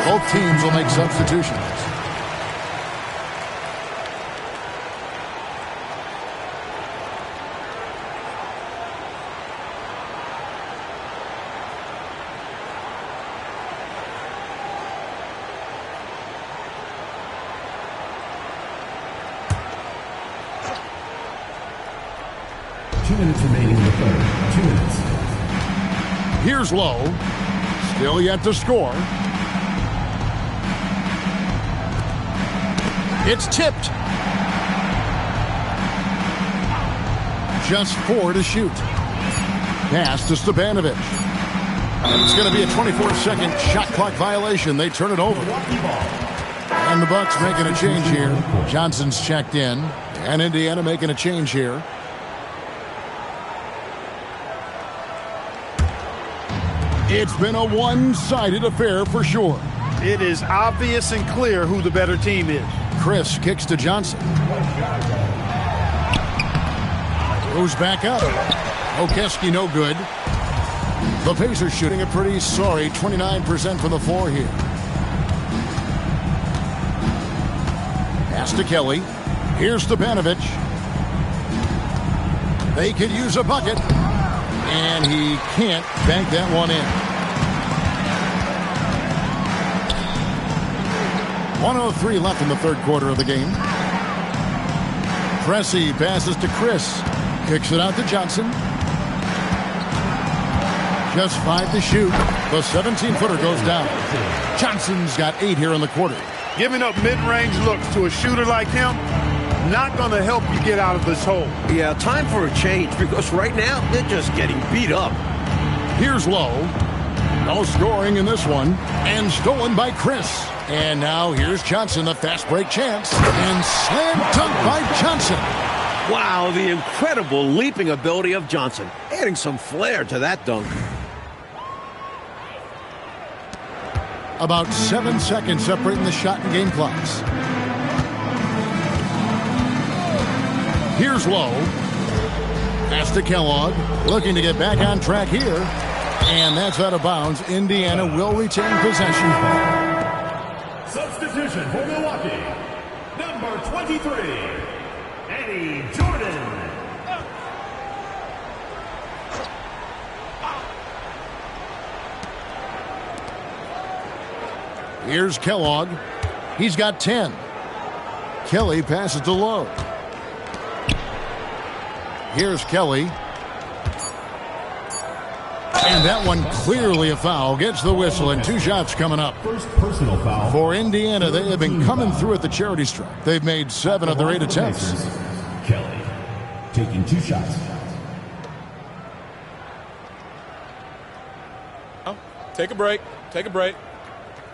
Both teams will make substitutions. Two minutes remaining in the third. 2 minutes. Here's Lowe. Still yet to score. It's tipped. Just 4 to shoot. Pass to Stepanovic. And it's going to be a 24-second shot clock violation. They turn it over. And the Bucks making a change here. Johnson's checked in. And Indiana making a change here. It's been a one-sided affair for sure. It is obvious and clear who the better team is. Chris kicks to Johnson. Goes back up. Okeski no good. The Pacers shooting a pretty sorry 29% from the floor here. Pass to Kelly. Here's Stepanovic. They could use a bucket. And he can't bank that one in. 1:03 left in the third quarter of the game. Pressey passes to Chris. Kicks it out to Johnson. Just 5 to shoot. The 17-footer goes down. Johnson's got 8 here in the quarter. Giving up mid-range looks to a shooter like him, not going to help you get out of this hole. Yeah, time for a change because right now they're just getting beat up. Here's Lowe. No scoring in this one. And stolen by Chris. And now here's Johnson, the fast break chance. And slam dunk by Johnson. Wow, the incredible leaping ability of Johnson. Adding some flair to that dunk. About 7 seconds separating the shot and game clocks. Here's Lowe. Pass to Kellogg. Looking to get back on track here. And that's out of bounds. Indiana will retain possession. Substitution for Milwaukee. Number 23, Eddie Jordan. Here's Kellogg. He's got 10. Kelly passes to Lowe. Here's Kelly. And that one clearly a foul. Gets the whistle and 2 shots coming up. First personal foul. For Indiana, they have been coming through at the charity stripe. They've made 7 of their 8 attempts. Kelly. taking 2 shots. Take a break. Take a break.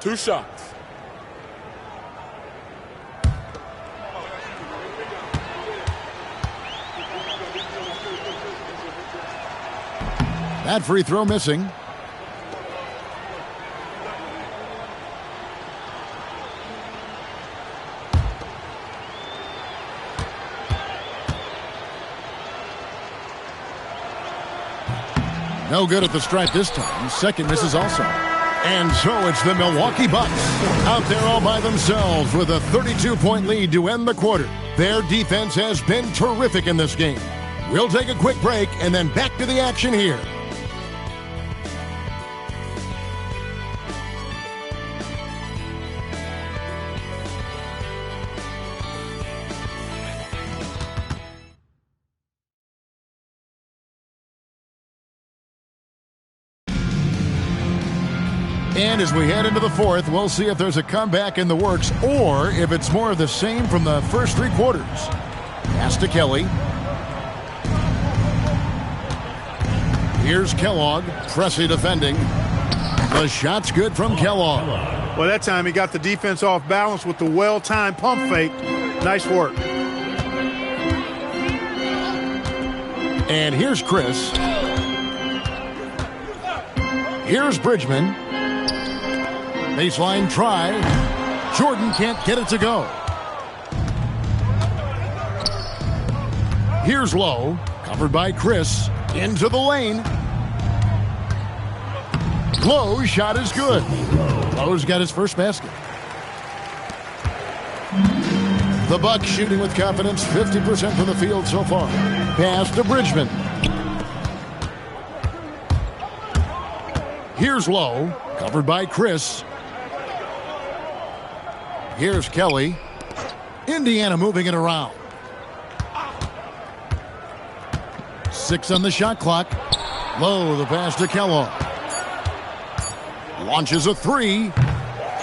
2 shots. That free throw missing. No good at the stripe this time. Second misses also. And so it's the Milwaukee Bucks out there all by themselves with a 32-point lead to end the quarter. Their defense has been terrific in this game. We'll take a quick break and then back to the action here. And as we head into the fourth, we'll see if there's a comeback in the works or if it's more of the same from the first 3 quarters. Pass to Kelly. Here's Kellogg. Pressey defending. The shot's good from Kellogg. Well, that time he got the defense off balance with the well-timed pump fake. Nice work. And here's Chris. Here's Bridgman. Baseline try. Jordan can't get it to go. Here's Lowe. Covered by Chris. Into the lane. Lowe's shot is good. Lowe's got his first basket. The Bucks shooting with confidence. 50% from the field so far. Pass to Bridgman. Here's Lowe. Covered by Chris. Here's Kelly. Indiana moving it around. 6 on the shot clock. Lowe, the pass to Kellogg. Launches a 3.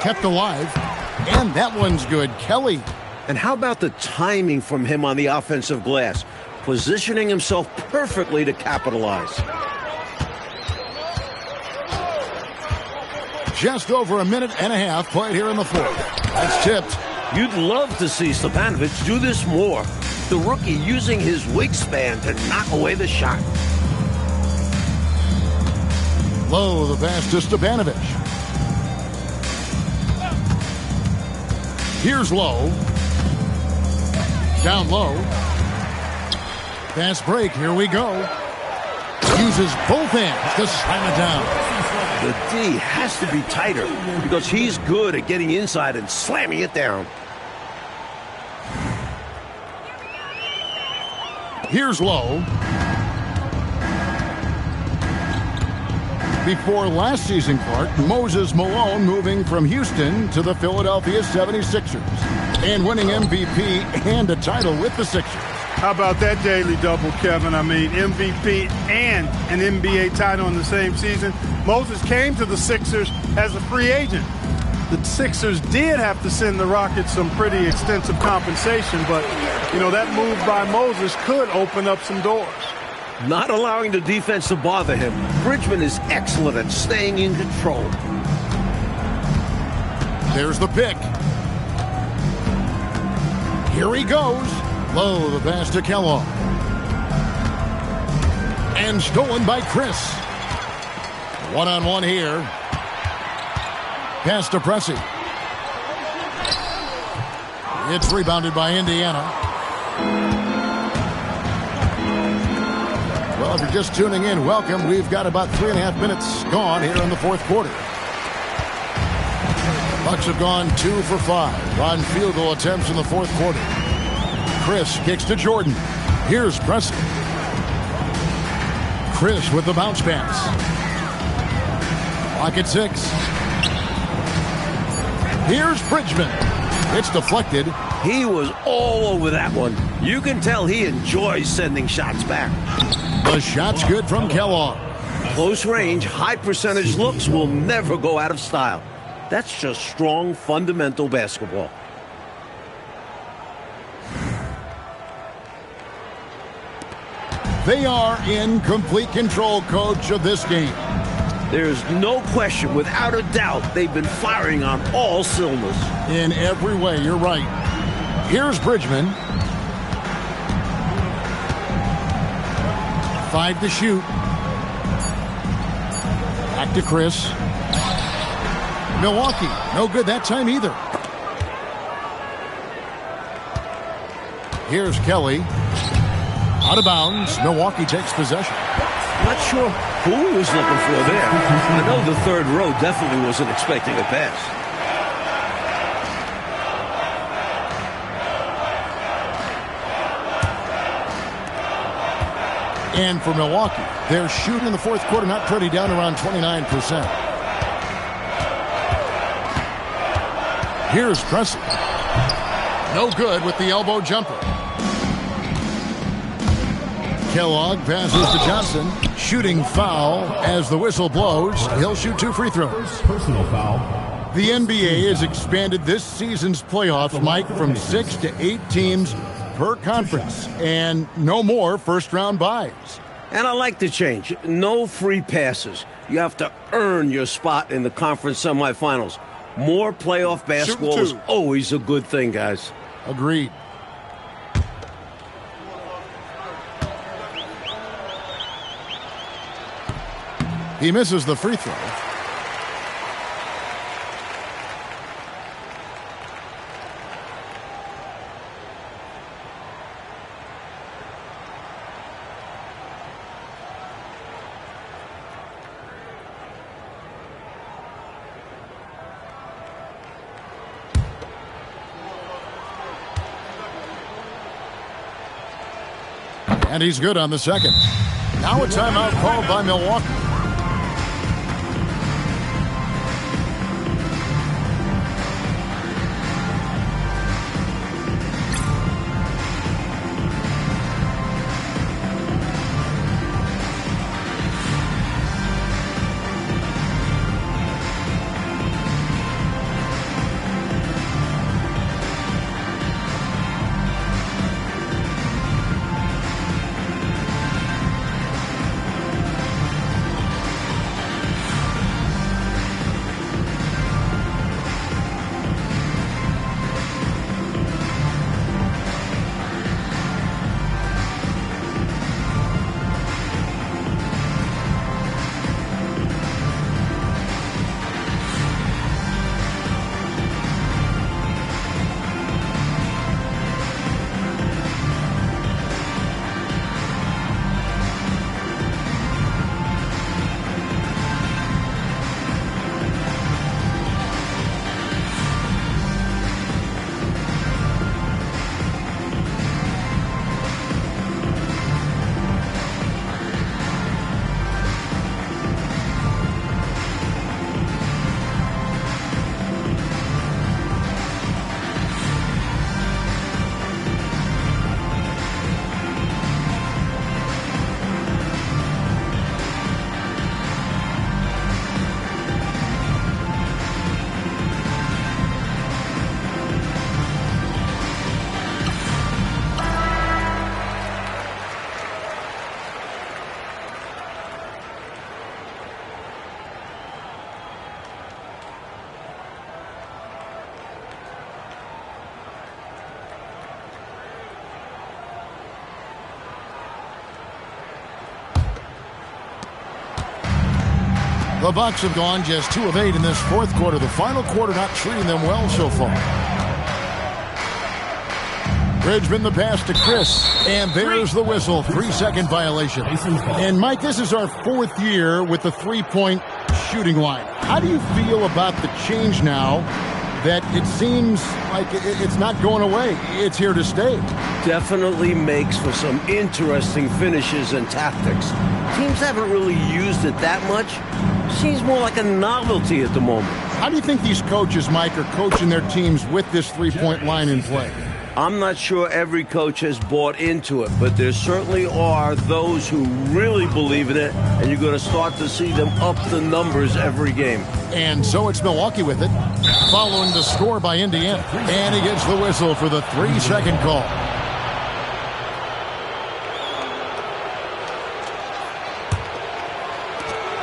Kept alive. And that one's good. Kelly. And how about the timing from him on the offensive glass? Positioning himself perfectly to capitalize. Just over a minute and a half played here in the fourth. That's tipped. You'd love to see Stepanovic do this more. The rookie using his wingspan to knock away the shot. Lowe, the pass to Stepanovic. Here's Lowe. Down low. Fast break. Here we go. Uses both hands to slam it down. The D has to be tighter because he's good at getting inside and slamming it down. Here's Lowe. Before last season, Clark, Moses Malone moving from Houston to the Philadelphia 76ers and winning MVP and a title with the Sixers. How about that daily double, Kevin? I mean, MVP and an NBA title in the same season. Moses came to the Sixers as a free agent. The Sixers did have to send the Rockets some pretty extensive compensation, but, you know, that move by Moses could open up some doors. Not allowing the defense to bother him. Bridgman is excellent at staying in control. There's the pick. Here he goes. Lowe, the pass to Kellogg. And stolen by Chris. One-on-one here. Pass to Pressey. It's rebounded by Indiana. Well, if you're just tuning in, welcome. We've got about 3.5 minutes gone here in the fourth quarter. Bucks have gone 2 for 5 on field goal attempts in the fourth quarter. Chris kicks to Jordan. Here's Pressey. Chris with the bounce pass. Clock at 6. Here's Bridgman. It's deflected. He was all over that one. You can tell he enjoys sending shots back. The shot's good from Kellogg. Close range, high percentage looks will never go out of style. That's just strong, fundamental basketball. They are in complete control, Coach, of this game. There's no question, without a doubt, they've been firing on all cylinders. In every way, you're right. Here's Bridgman. 5 to shoot. Back to Chris. Milwaukee, no good that time either. Here's Kelly. Out of bounds. Milwaukee takes possession. Not sure who he was looking for there. I know the third row definitely wasn't expecting a pass. And for Milwaukee, their shooting in the fourth quarter not pretty, down around 29%. Here's Pressey. No good with the elbow jumper. Kellogg passes to Johnson. Shooting foul as the whistle blows. He'll shoot 2 free throws. Personal foul. The NBA has expanded this season's playoffs, Mike, from 6 to 8 teams per conference, and no more first-round buys. And I like the change. No free passes. You have to earn your spot in the conference semifinals. More playoff basketball is always a good thing, guys. Agreed. He misses the free throw. And he's good on the second. Now a timeout called by Milwaukee. The Bucks have gone just 2 of 8 in this fourth quarter. The final quarter not treating them well so far. Bridgman the pass to Chris. And there's the whistle. 3-second violation. And Mike, this is our 4th year with the 3-point shooting line. How do you feel about the change now that it seems like it's not going away? It's here to stay. Definitely makes for some interesting finishes and tactics. Teams haven't really used it that much. Seems more like a novelty at the moment. How do you think these coaches, Mike, are coaching their teams with this 3-point line in play? I'm not sure every coach has bought into it, but there certainly are those who really believe in it, and you're going to start to see them up the numbers every game. And so it's Milwaukee with it, following the score by Indiana. And he gets the whistle for the 3-second call.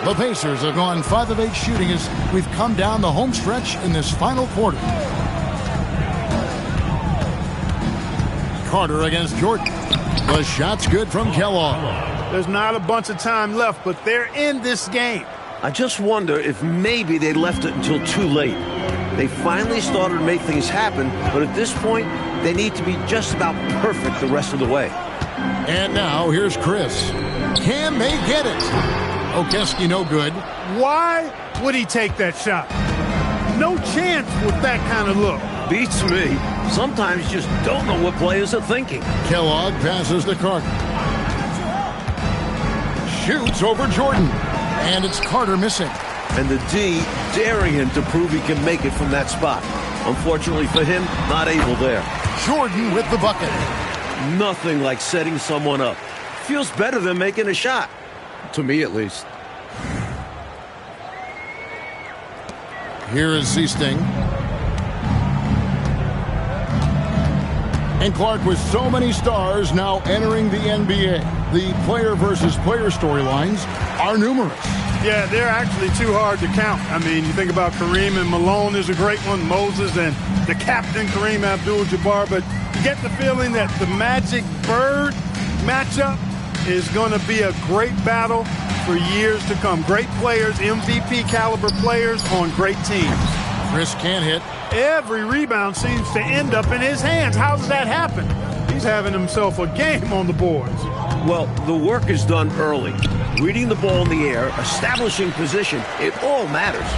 The Pacers have gone 5 of 8 shooting as we've come down the home stretch in this final quarter. Carter against Jordan. The shot's good from Kellogg. There's not a bunch of time left, but they're in this game. I just wonder if maybe they left it until too late. They finally started to make things happen, but at this point, they need to be just about perfect the rest of the way. And now, here's Chris. Can they get it? Okeski no good. Why would he take that shot? No chance with that kind of look. Beats me. Sometimes you just don't know what players are thinking. Kellogg passes to Carter. Shoots over Jordan. And it's Carter missing. And the D daring him to prove he can make it from that spot. Unfortunately for him, not able there. Jordan with the bucket. Nothing like setting someone up. Feels better than making a shot. To me, at least. Here is Seasting. And Clark, with so many stars now entering the NBA, the player versus player storylines are numerous. Yeah, they're actually too hard to count. I mean, you think about Kareem and Malone is a great one, Moses and the captain Kareem Abdul-Jabbar, but you get the feeling that the Magic-Bird matchup is going to be a great battle for years to come. Great players, MVP caliber players on great teams. Chris can't hit. Every rebound seems to end up in his hands. How does that happen? He's having himself a game on the boards. Well, the work is done early. Reading the ball in the air, establishing position, it all matters.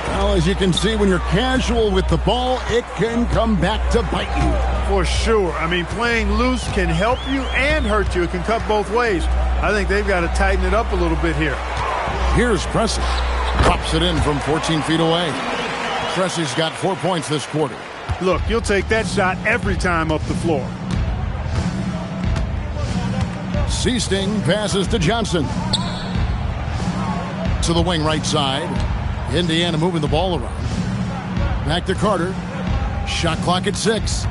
Well, as you can see, when you're casual with the ball, it can come back to bite you. For sure. I mean, playing loose can help you and hurt you. It can cut both ways. I think they've got to tighten it up a little bit here. Here's Pressey. Pops it in from 14 feet away. Pressey's got 4 points this quarter. Look, you'll take that shot every time up the floor. Seasting passes to Johnson. To the wing right side. Indiana moving the ball around. Back to Carter. Shot clock at 6.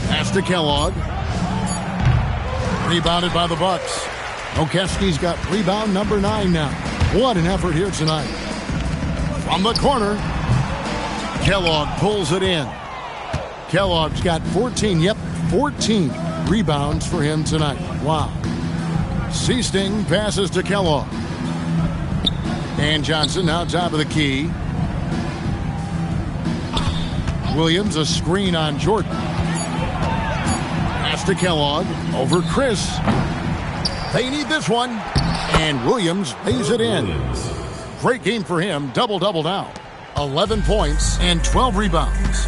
Pass to Kellogg. Rebounded by the Bucks. Okeski's got rebound number 9 now. What an effort here tonight. From the corner. Kellogg pulls it in. Kellogg's got 14. Yep, 14 rebounds for him tonight. Wow. Seasting passes to Kellogg. And Johnson now top of the key. Williams a screen on Jordan. Pass to Kellogg over Chris. They need this one. And Williams lays it in. Great game for him. Double-double now. 11 points and 12 rebounds.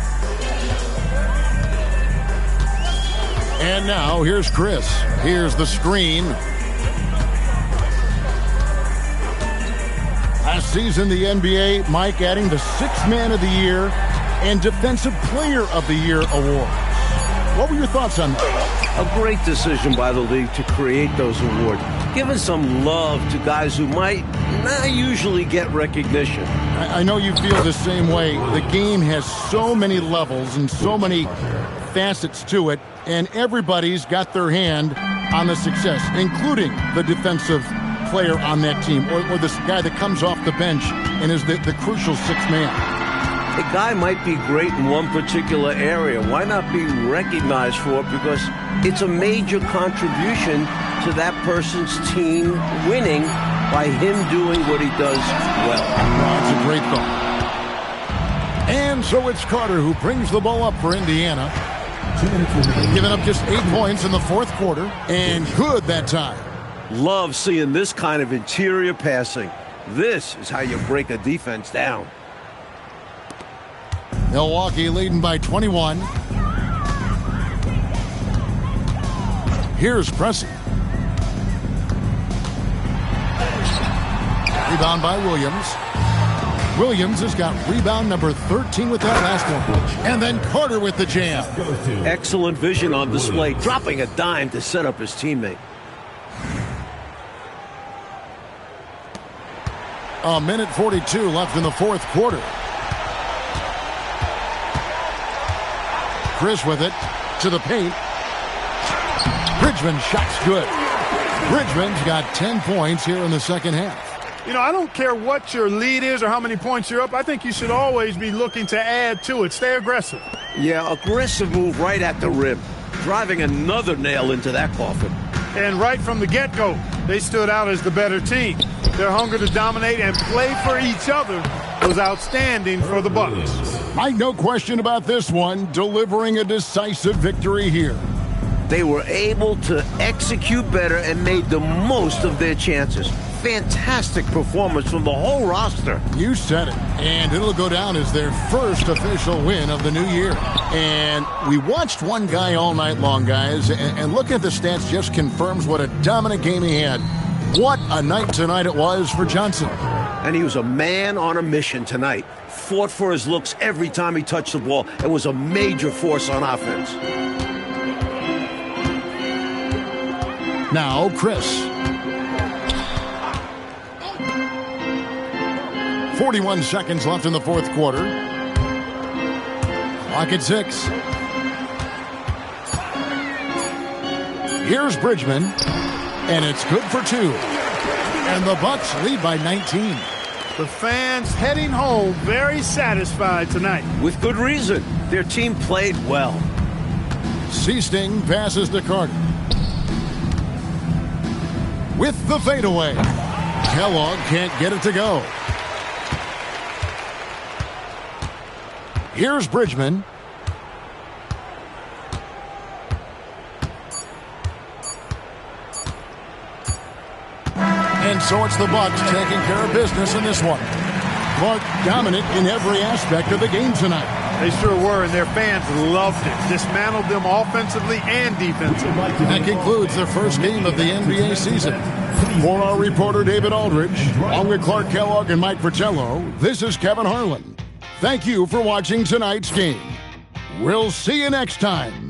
And now here's Chris. Here's the screen. Last season, the NBA, Mike adding the Sixth Man of the Year and Defensive Player of the Year awards. What were your thoughts on that? A great decision by the league to create those awards, giving some love to guys who might not usually get recognition. I know you feel the same way. The game has so many levels and so many facets to it, and everybody's got their hand on the success, including the defensive player on that team, or this guy that comes off the bench and is the crucial sixth man. A guy might be great in one particular area. Why not be recognized for it? Because it's a major contribution to that person's team winning by him doing what he does well. That's a great thought. And so it's Carter who brings the ball up for Indiana. Giving up just 8 points in the fourth quarter, and good that time. Love seeing this kind of interior passing. This is how you break a defense down. Milwaukee leading by 21. Here's Pressey. Rebound by Williams. Williams has got rebound number 13 with that last one. And then Carter with the jam. Excellent vision on display, dropping a dime to set up his teammate. A minute 42 left in the fourth quarter. Chris with it to the paint. Bridgman shot's good. Bridgman's got 10 points here in the second half. You know, I don't care what your lead is or how many points you're up. I think you should always be looking to add to it. Stay aggressive. Yeah, aggressive move right at the rim, driving another nail into that coffin. And right from the get-go, they stood out as the better team. Their hunger to dominate and play for each other was outstanding for the Bucks. Mike, no question about this one, delivering a decisive victory here. They were able to execute better and made the most of their chances. Fantastic performance from the whole roster. You said it. And it'll go down as their first official win of the new year. And we watched one guy all night long, guys, and looking at the stats just confirms what a dominant game he had. What a night tonight it was for Johnson. And he was a man on a mission tonight. Fought for his looks every time he touched the ball and was a major force on offense. Now, Chris. 41 seconds left in the fourth quarter. Clock at 6. Here's Bridgman, and it's good for 2. And the Bucks lead by 19. The fans heading home very satisfied tonight. With good reason. Their team played well. Seasting passes to Carter. With the fadeaway. Kellogg can't get it to go. Here's Bridgman. And so it's the Bucks taking care of business in this one. Clark dominant in every aspect of the game tonight. They sure were, and their fans loved it. Dismantled them offensively and defensively. That concludes the first game of the NBA season. For our reporter David Aldridge, along with Clark Kellogg and Mike Fratello, this is Kevin Harlan. Thank you for watching tonight's game. We'll see you next time.